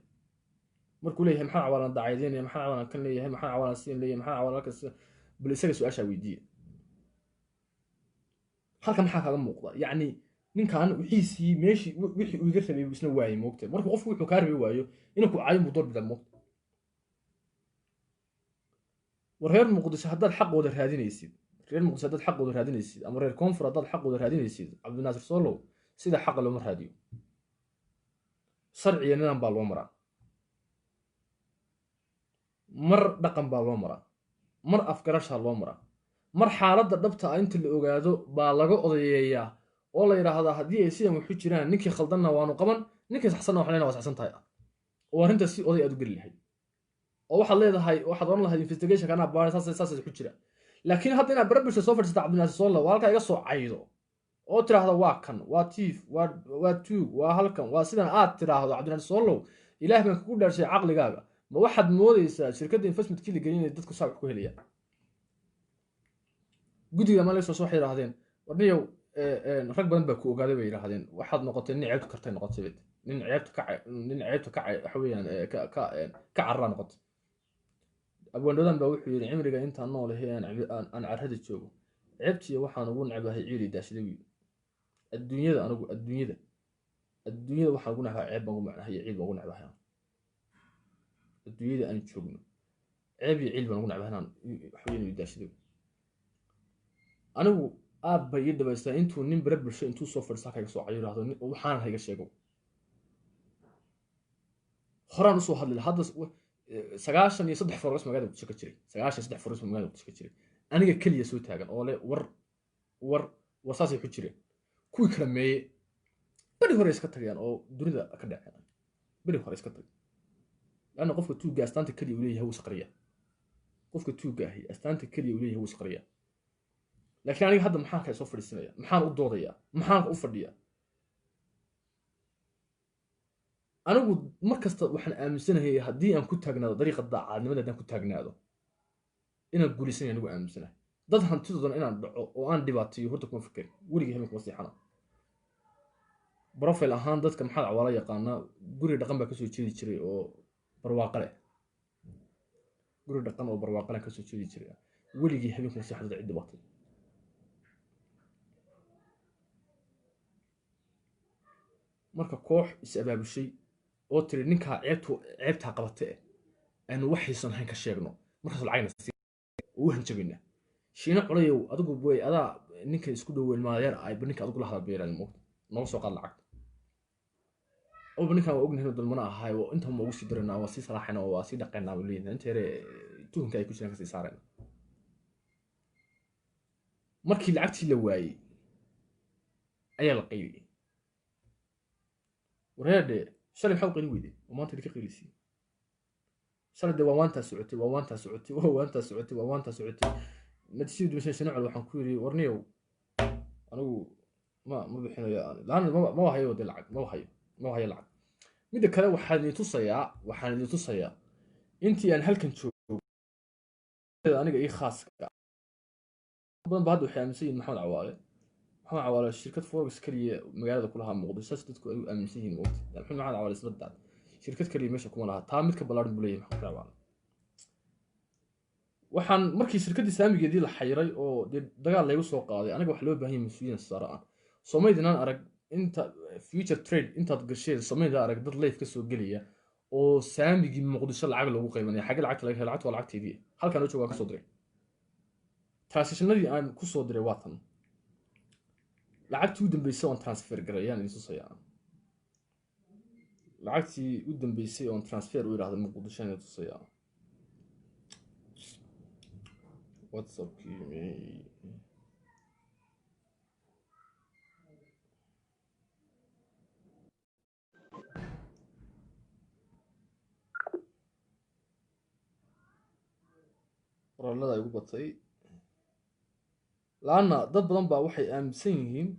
markuu leeyahay maxaa cawaalan dacaydeen maxaa cawaalan kan leeyahay maxaa cawaalan siin leeyahay maxaa cawaalan kaas bal isaga su-aashaa weydiiya halkan maxaa kaaga muuqda yacni ninkan wixiisii meeshii wixii uu iga rabay isna waayey moogta marka qofku wuxuu kaa rabi waayo inuu ku caayo muu doorbida moogta war reer muqdisho haddaad xaqooda raadinaysid reer muqdisho haddaad xaqooda raadinaysid ama reer koonfur haddaad xaqooda raadinaysid cabdinaasir soolow sida xaqa looma raadiyo sharciga nidaam baa loo maraa mar dhaqan baa loo maraa mar afgarashaa loo maraa mar xaaladda dhabta ah inta la ogaado baa laga odayeeyaa oo la yidhaahdaa haddii ay sidan waxu jiraan ninkii khaldanna waanu qaban ninkii saxsanna waxaan leenahay waa saxsan tahay oo arrintaas si oday aad u geli lahayd oo waxaad leedahay waxaad oran lahayd investigation kana baar saas waxu jira laakiin hadda inaad barabisha soo fadhiisata cabdinaasir soolo waa halkaa iga soo caydo oo tiraahdo waa kan waa tiif waa tuug waa halkan waa sidan aad tiraahdo cabdinaasir soolow ilaah baan kugu dhaarshay caqligaaga ma waxaad moodaysaa shirkadda investmentkii la gelin inay dadku saa wax ku helayaan guddiga malaysia waxay yidhaahdeen warniyow rag badan baa ku ogaaday bay yidhaahdeen waxaad noqotay nin ceebta kartay noqotay nin ceebta ka waxa weeyaan ka carraa noqotay abwaandhadan baa wuxuu yidhi cimriga intaan noolahay aan carrada joogo ceebtiya waxaan ugu necbahay ciili daashida wiil adduunyada anigu adduunyada waxaan ugu necbahay ceeb baan ugu macnahay iyo ciil baan ugu necbahay adduunyada aan joogno ceeb iyo ciil baan ugu necbahay waxa weeyaan daashida anigu aad bay ii dhabaystaa intuu nin bare bulsho intuu soo fadhiisa halka iga soo cayo yidhaahdo waxaan ha iga sheego horaan usoo hadli hadda 93 forgas magaalada Muqdisho ka jiray 93 forgas magaalada Muqdisho ka jiray aniga kaliya soo taagan oo le war saasay ku jireen kuwii kala meeyay bari hore iska tagayaan oo dunida ka dhacay bari hore iska tagay laana qofka tuuga astaanta kaliya uu leeyahay wuu isqariya qofka tuuga ahi astaanta kaliya uu leeyahay wuu isqariya laakiin aniga hadda maxaan ka soo fadhiisanaya maxaan u doodayaa maxaan u fadhiyaa anigu markasta waxaan aaminsanahay haddii aan ku taagnaado dariiqa daacadnimada haddaan ku taagnaado inaan guulaysanaya anigu aaminsanahay dad hantidoodana inaan dhaco oo aan dhibaateeyo horta kuma fikeri weligii habeen kuma seexana profil ahaan dadka maxaad cawaala yaqaanaa guri dhaqan baa kasoo jeedi jiray oo barwaaqo leh guri dhaqan oo barwaaqo leh kasoo jeedi jiray weligii habeen kuma seexana dad cid dhibaatay marka koox is abaabushay oo tiri ninka ceebta qabata aanu waxaysan hayn ka sheegno markaas lacagna uu hanjabina shiina culayow adigu way adaa ninka isku dhaweyn maadeer ay ninka adigu la hadal beeran moogta noo soo qaad lacag oo ninka waa ognahay dulmana ahay oo inta ma ugu sii dirana waa si salaaxina oo waa si dhaqayna waliin inta yare tuunka ay ku jiraan ka sii saareen markii lacagtii la waayay ayaa la qaybiyay ورهاد شلون حوق الويدي وما انت اللي قيلسي شلون ده وانت سعودي وانت سعودي ما تسيد مش شنو على waxaan ku yiri warniyow anigu ma bixinayo laan ma hayo lacag ma hayo lacag mid kale waxaan tusayaa intii aan halkan joogo aniga ii khaas badan baad waxay aaminsan maxamed cawaale shirkad forex kaliya magaalada ku lahaa Muqdisho dadku ay aaminsan yihiin waqti maxamed cawaale isla dad shirkad kaliya meesha kuma laha taa mid ka balaaran buleeyay maxamed cawaale waxaan markii shirkadii saamigeedii la xayray oo dagaal lagu soo qaaday aniga wax loo baahan yahay mas'uuliyiin sare ah Soomaaliland arag inta future trade inta gashay Soomaaliland arag dad leef ka soo galaya oo saamigii Muqdisho lacag lagu qiimeeyay xagga lacagta laga helay lacagta waa lacagteedii halkan oo jooga ka soo diray transitionadii aan ku soo diray waatan lacagtii u dambeysay oo transfer gareeyaan inuu tusayaan lacagtii u dambeysay oo transfer u yiraahdo Muqdisho inuu tusayaan WhatsApp email qoraalada ay ugu batay laana dad badan baa waxay aaminsan yihiin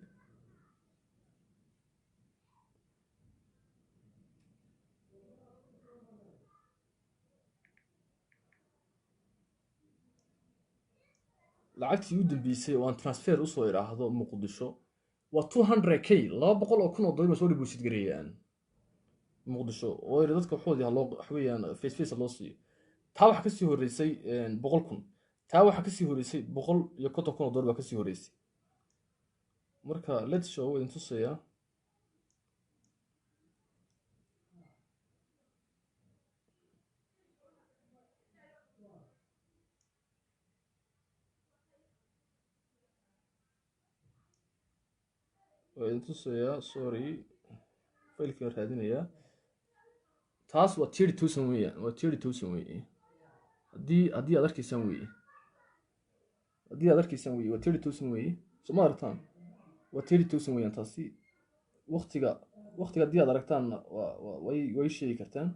lacagtii u dambeysay oo aan transfer u soo yiraahdo Muqdisho waa 200k 200,000 soo deposit gareeyaan Muqdisho oo dadka waxoodii loo waxweeyaan face loo siiyo taa wax ka sii horeysay 100,000 taa waxaa kasii horeysay $150 baa kasii horeysay. marka let's show idin tusayaa sorry faylkii raadinayaa. taas waa 30,000 weeyaan, waa 30,000 weeye. haddii aad arkaysaan weeye, waa 30,000 weeye. soo ma aragtaan? waa 30,000 weeyaan taasi. waqtiga haddii aad aragtaan way sheegi kartaan.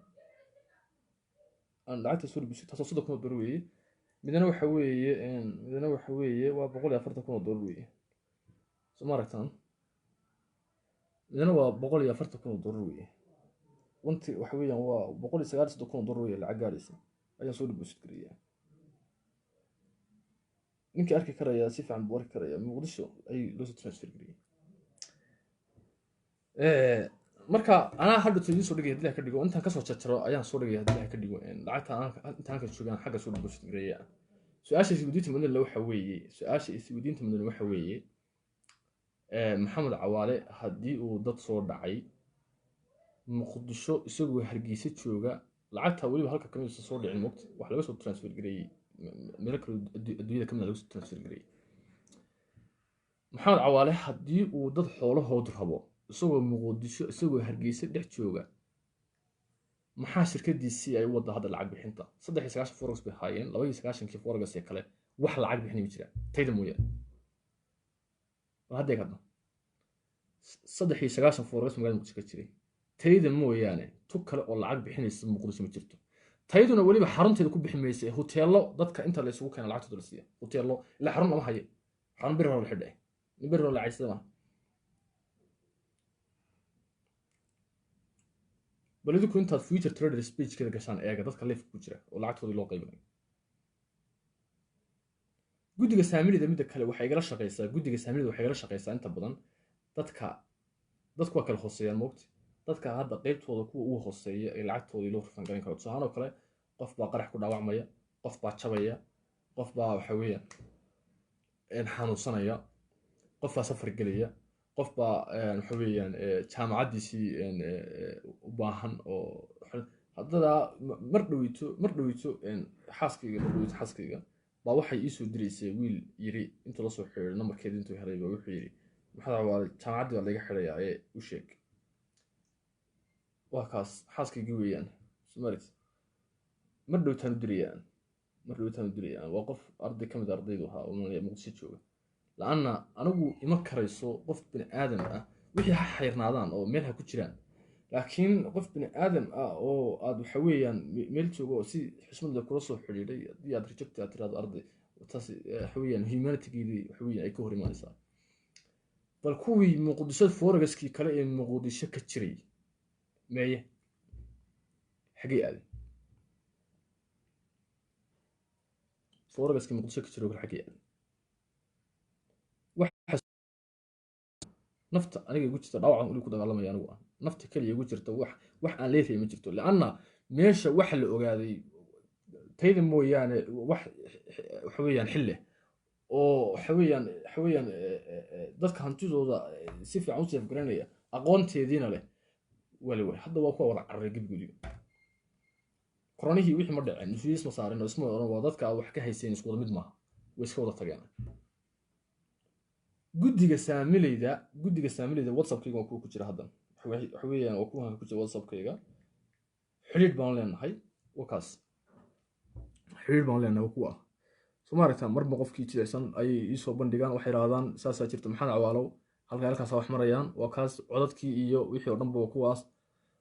aan lacagta soo dhibisay taasoo $30,000 weeye. midna waxa weeye waa $140,000 weeye. soo ma aragtaan? midna waa $140,000 weeye. wanti waxa weeyaan waa $193,000 weeye lacag gaadhaysa ayaan soo deposit gareeyaa. ninkii arki karaya si fiican buu arki karaya. muqdisho ayay loo soo transfer gareeyay. marka anaa hadda idiin soo dhigay haddii ka dhigo intaan kasoo jarjaro ayaan soo dhigay haddii ka dhigo lacagta intaan ka joogaan xagga soo deposit gareeyaa. su-aasha isweydiinta mudane waxa weeye maxamed cawaale haddii uu dad soo dhacay muqdisho isagoo hargeysa jooga, lacagta weliba halka kamid soo dhicin moogta, wax laga soo transfer gareeyay meelo kale adduunyada kamid laga soo transfer gareeyay. maxamed cawaale haddii uu dad xoolahood rabo isagoo muqdisho isagoo hargeysa dhex jooga, maxaa shirkadiisii ay u wadda hadda lacag bixinta? 93 forex bay haayeen, 29 forex ee kale wax lacag bixin ma jira tayda mooyaan. hadda kadna 93 forex magaalada muqdisho ka jiray, tayda mooyaane tu kale oo lacag bixinaysa muqdisho ma jirto. tayduna weliba xarunteeda ku bixi maysa hoteelo dadka inta la isugu keena lacagtooda la siiya. hoteelo ilaa xarun lama hayo, xarun bir hore la xidhay, bir hore la caysada ma. bal idinku intaad future trader speech keeda gashaan eega dadka leef ku jira oo lacagtooda loo qaybinayo. guddiga saamilida midda kale waxay igala shaqaysaa inta badan dadku waa kala hooseeyaan moogta. dadka hadda qaybtooda kuwa ugu hooseeya ee lacagtoodii loo rufan garan karo. tusaale oo kale qof baa qarax ku dhaawacmaya, qof baa jabaya, qof baa waxa weeyaan xanuunsanaya, qof baa safar gelaya, qof baa waxa weeyaan jaamacadiisii u baahan oo haddana mar dhaweyto xaaskayga baa waxay ii soo diraysay wiil yiri intuu la soo xiriiray nambarkeeda intuu helay baa wuxuu yiri maxaa jaamacaddii baa laga xidhayaa ee u sheeg. waa kaas xaaskaygii weeyaan somalit. mar dhowtaan u dirayaan waa qof arday ka mid ardaydu ahaa oo muqdisho jooga. la-anna anigu ima karayso qof bini aadam ah wixii ha xayrnaadaan oo meel ha ku jiraan, laakiin qof bini aadam ah oo aad waxa weeyaan meel jooga oo si xismada kula soo xidhiidhay haddii aad reject aad tiraado arday taas waxa weeyaan humanitygeedii waxa weeyaan ay ka hor imaanaysaa. bal kuwii muqdisho forexkii kale ee muqdisho ka jiray meeye xagee aaday? forexkii muqdisho ka jiray xagee aaday? nafta aniga igu jirta dhaawacan uli ku dagaalamaya anigu ah nafta kaliya igu jirta wax aan leeyahay ma jirto. laanna meesha waxa la ogaaday tayda mooyaane waxa weeyaan xille oo waxa weeyaan dadka hantidooda si fiican u seef garanaya aqoonteediina leh wali hadda waa kuwa wada carray gibgudiyo. koronihii wixii ma dhaceen nufis ma saarin oo isma oran waa dadka wax ka hayseen isku wada mid maaha, way iska wada tageen. guddiga saamileyda whatsappkayga waa kuwa ku jira haddan waxa weeyaan waa kuwa ku jira whatsappkayga. xiriir baan leenahay wakaas, xiriir baan leenahay waa kuwa soo ma aragtaa. marba qofkii jilaysan ayay ii soo bandhigaan, waxay yidhaahdaan saasaa jirta maxamed cawaalow halkaas wax marayaan. waa kaas codadkii iyo wixii oo dhanba waa kuwaas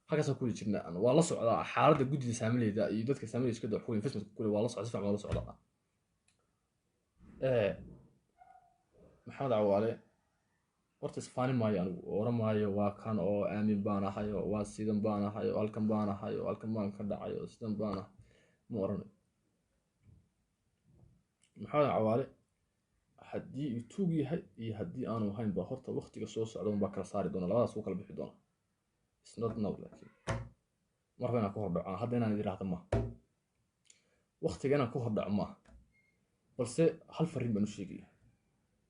halkaas ku jirnaa. waa la socdaa xaaladda guddiga saamileyda iyo dadka saamileyda iska doo xogin facebook kule waa la socdaa si fiican waa la socdaa. maxamed cawaale horta isfaani maayo anigu oran maayo waa kan oo aamin baan ahay oo waa sidan baan ahay oo halkan baan ahay oo halkan baan ka dhacay oo sidan baan ahay ma oranayo. maxamed cawaale haddii uu tuug yahay iyo haddii aanu ahayn baa horta waqtiga soo socda baa kala saari doona, labadaas uu kala bixi doona. It's not now laakiin marba inaan ku hordhaco hadda inaan idiraahdo ma waqtiga inaan ku hordhaco ma balse hal fariin baan u sheegaya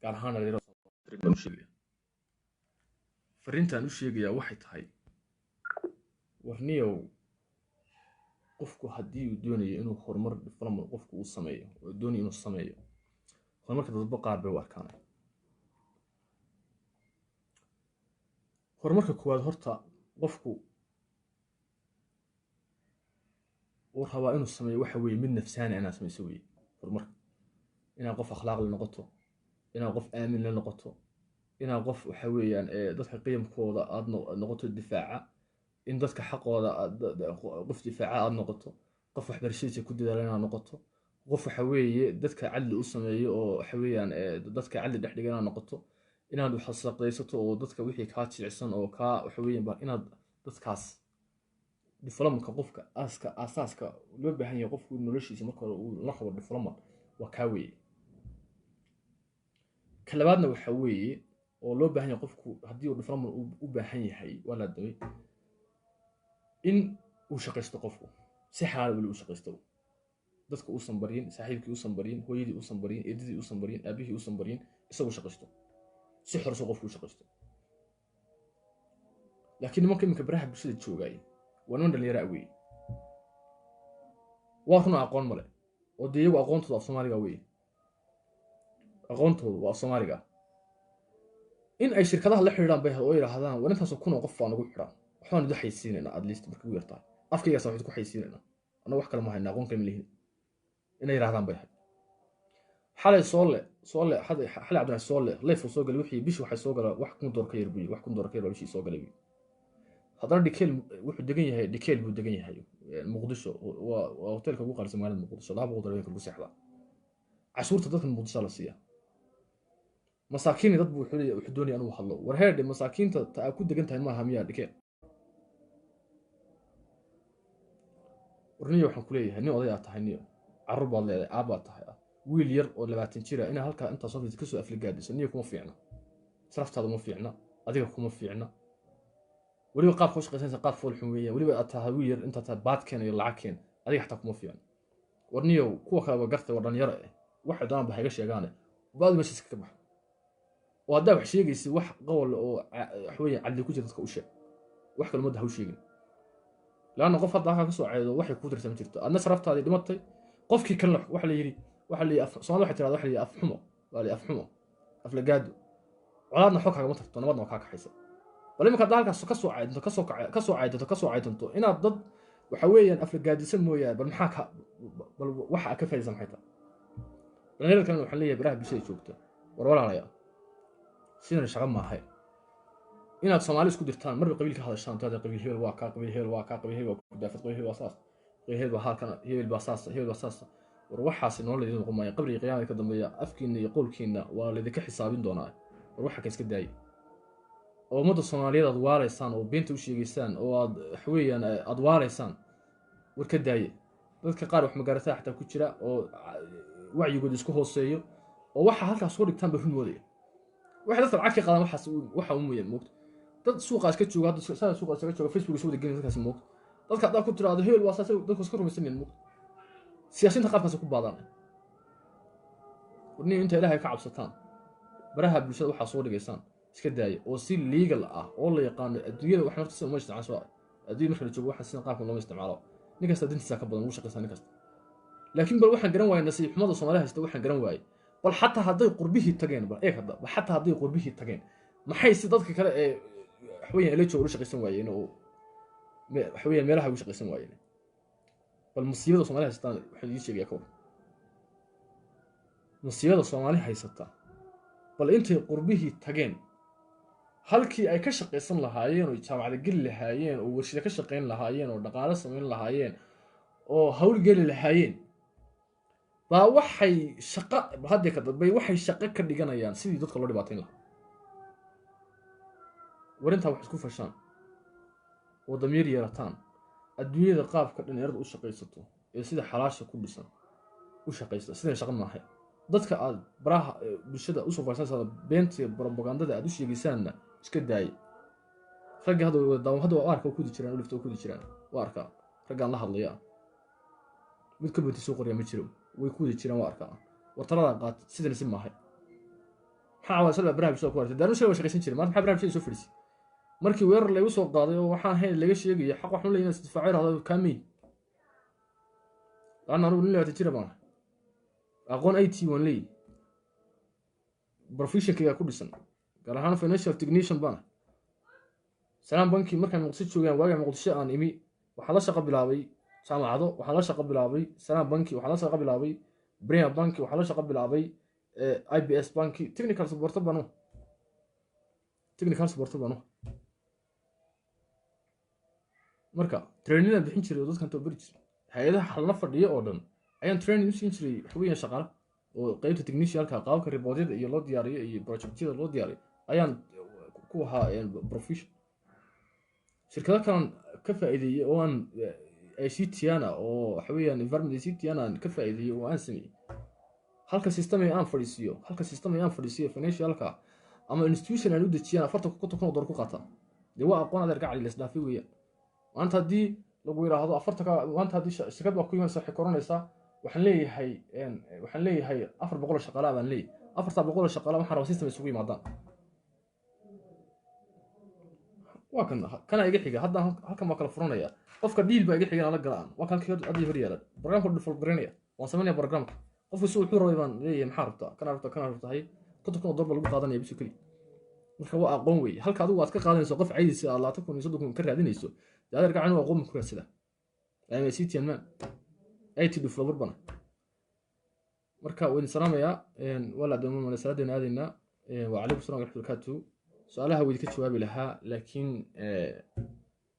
gaar ahaan dhalinyarada baan u sheegaya fariintaan u sheegayaa waxay tahay warniyow qofku haddii uu doonayo inuu horumar development qofku uu sameeyo oo doonayo inuu sameeyo horumarka dadba qaar bay u arkaan horumarka koowaad horta qofku uu rabaa inuu sameeyo waxa weeye mid nafsaani inaad samayso weeye horumarka inaad qof akhlaaq la noqoto inaad qof aamin la noqoto inaad qof waxa weeyaan dadka qiyamkooda aad noqoto difaaca in dadka xaqooda qof difaaca aad noqoto qof waxbarashadiisa ku dadaala inaad noqoto qof waxa weeye dadka cadli u sameeyo oo waxa weeyaan dadka cadli dhex dhiga inaad noqoto inaad waxsaqaysato oo dadka wixii kaa jicsan oo kaa waxa weeyaan inaad dadkaas developmentka qofka asaaska loo baahan yahay qofku noloshiisa marka hore uu la rabo development waa kaa weeye ka labaadna waxa weeye oo loo baahan yahay qofku haddii uu development u baahan yahay waa la damay in uu shaqaysto qofku si xalaal wali uu shaqaysto dadka uusan baryin saaxiibkii uusan baryin hooyadii uusan baryin eedadii uusan baryin aabihii uusan baryin isagu shaqaysto si xorso qofku u shaqaysto laakiin nimanka iminka baraha bulshada joogay waa niman dhalinyaro awey waa runa aqoon male oo dee iyagu aqoontooda af soomaaliga weeye aqoontoodu waa af soomaaliga in ay shirkadaha la xidhiidhaan bay oo yidhaahdaan war intaasoo kun oo qof baa nagu xidhaan waxbaan idu xaysiinaynaa at least markay u yartahay afkaygaasa waxid ku xaysiinaynaa annaga wax kale ma hayna aqoon kale ma lihin inay yidhahdaan bay ahayd xalay xalay cabdinaas soole leefuu soo galay wixii bishii waxay soo galaa wax kun door ka yar buu wax kun door ka yar baa bishii soo galay haddana dhikeel wuxuu degan yahay dhikeel buu degan yahay muqdisho waa hoteelka ugu qaalisan magaalada muqdisho $200 lagu seexdaa cashuurta dadkan muqdisho la siiya masaakiin dad buu wuxuu doonaya inuu hadlo war heerde masaakiinta taa ku degan tahay maaha miyaa dhikeel warniyo waxaan ku leeyahay nin oday aad tahay niyo carruur baad leedahay aab baad tahay wiil yar oo 20 jira inaa halkaa intaas oo ka soo afligaadiso niyo kuma fiicna saraftaada ma fiicna adiga kuma fiicna waliba qaab ku shaqaysanaysa qaab fool xun weeyaan waliba aad tahay wiil yar inta tahay baadkeen iyo lacagkeen adiga xataa kuma fiicna warniyo kuwa kale gartay waa dhalinyaro waxa doonaan ba hayga sheegaane baad meesha ka bax oo hadda wax sheegaysi wax qowl oo wax weeyaan cadli ku jira dadka u sheeg wax kale ma daha u sheegin laana qof hadda ka soo ceedo waxay ku tirsan jirto adna saraftaadii dhimatay qofkii kan waxa la yiri Soomaali waxay tiraahdaa waxa la yiri af xumo waa la af xumo af la gaado colaadna xog kaga ma tarto nabadna waa ka kaxaysa bal imika halkaas ka soo caydanto inaad dad waxa weeyaan af la gaadisan mooyaan bal maxaa bal waxa ka faa'iideysan maxay tahay dhalinyarada kan waxa leeyahay baraha bulshada joogta war walaalayaal sidana shaqo ma ahay inaad Soomaali isku dirtaan marba qabiilka hadashaan taada qabiil heel waa ka qabiil heel waa ka qabiil heel waa ku daafad qabiil heel waa saas qabiil heel waa halkan heel baa saas war waxaas nolol idin qomay qabriga qiyaamada ka dambeeya afkiina iyo qowlkiina waa la idinka xisaabin doonaa war waxa ka iska daayay oo ummadda Soomaaliyeed aad waaraysaan oo beenta u sheegaysaan oo aad waxweeyaan aad waaraysaan war ka daayay dadka qaar wax magarataa xataa ku jira oo wacyigooda isku hooseeyo oo waxa halkaas soo dhigtaan ba xulmoodaya waxa dadka lacag ka qaadan waxa uu mooyaan moogta dad suuqaas ka jooga hadda suuqaas ka jooga Facebook soo dhigay dadkaas moogta dadka hadda ku tiraado heel waa saasay dadku iska rumaysanayeen moogta siyaasiyiinta qaabkaas ku baadaan warni inta Ilaahay ka cabsataan baraha bulshada waxa soo dhigaysaan iska daaya oo si legal ah oo la yaqaan adduunyada wax markasta uma isticmaasho adduunyada marka la joogo waxa si qaabka loo isticmaalo ninkasta dintiisa ka badan uu shaqaysan ninkasta laakiin bal waxaan garan waayay nasiib xumada Soomaaliya haysta waxaan garan waayay bal xataa hadday qurbihii tageen bal eekada xataa hadday qurbihii tageen maxay si dadka kale ee waxweeyaan ila joogo shaqaysan waayeen oo waxweeyaan meelaha ugu shaqaysan waayeen bal musiibada Soomaaliya haystaan waxa ii sheegay ka war musiibada Soomaaliya haysata bal intay qurbihii tageen halkii ay ka shaqaysan lahaayeen oo jaamacada gal lahaayeen oo warshado ka shaqayn lahaayeen oo dhaqaale sameyn lahaayeen oo hawl gali lahaayeen baa waxay shaqo hadda ka dambay waxay shaqo ka dhiganayaan sidii dadka loo dhibaateyn lahaa warinta wax isku fashaan oo damiir yeelataan adduunyada qaabka dhalinyarada u shaqaysato ee sida xalaasha ku dhisan u shaqaysta sida shaqo maahay dadka aad baraha bulshada u soo faarsanaysa beenta propagandada aad u sheegaysaanna iska daayay ragga hadda waa arka ku jiraan u lifto ku jiraan waa arka raggan la hadlaya mid ka badii soo qoriya ma jiro way ku jiraan waa arka wartalada qaat sidana si maahay maxaa wasal barnaamij soo koortay daanu soo shaqaysan jiray maanta barnaamij soo fadhiisay markii weerar lagu soo qaaday oo waxaan ahayn laga sheegay xaq wax leeyahay isdifaaci raado kaamil ana anu leeyahay jira baan aqoon IT wan leeyahay professional ku dhisan gaar ahaan financial technician baan salaam banki markaan muqdisho joogaan waaga muqdisho aan imi waxa la shaqo bilaabay jaamacado waxa la shaqo bilaabay salaam banki waxa la shaqo bilaabay Bria banki waxa la shaqo bilaabay IBS banki technical support bano marka training aan bixin jiray dadkan to bridge hay'adaha xalna fadhiyo oo dhan ayaan training u siin jiray xubin shaqaale oo qaybta technicianka qaabka reported iyo loo diyaariyo iyo projectyada loo diyaariyo ayaan ku ahaa professional shirkado kan ka faa'iideeyay oo aan ICT-ana oo waxa weeyaan environment ICT-ana ka faa'iideeyay oo aan sameeyay halka system aan fadhiisiyo financialka ama institution aan u dejiyaan 40 dollar ku qaata de waa aqoon adeer gacali la isdhaafay weeyaan maanta hadii lagu yiraahdo 40 maanta hadii shirkad waa ku yimaanaysa waxay koronaysaa waxaan leeyahay 400 shaqaale baan leeyahay 400 shaqaale waxaan rabaa system isugu yimaadaan waa kana iga xiga hadda halkan ma kala furanaya qofka deal ba iga xiga la galaan waa kan hadii hor yeelad barnaamijku default gareynaya waan sameynaya barnaamijka qofku soo wuxuu rabay baan leeyahay maxaa rabtaa kana rabtaa كنت ضرب lagu qaadanaya bisu kali marka waa aqoon weey halka adigu aad ka qaadanayso qof caydis 2030 ka raadinayso adeer gacan waa aqoon ku raasida ama CTN man IT developer bana marka waan salaamaya wala doomo malasaadina aadina wa alaykum salaam wa rahmatullahi su'aalaha wadi ka jawaabi lahaa laakiin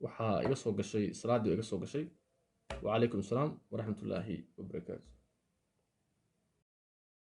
waxa iga soo gashay salaadii iga soo gashay wa alaykum salaam wa rahmatullahi wa barakatuh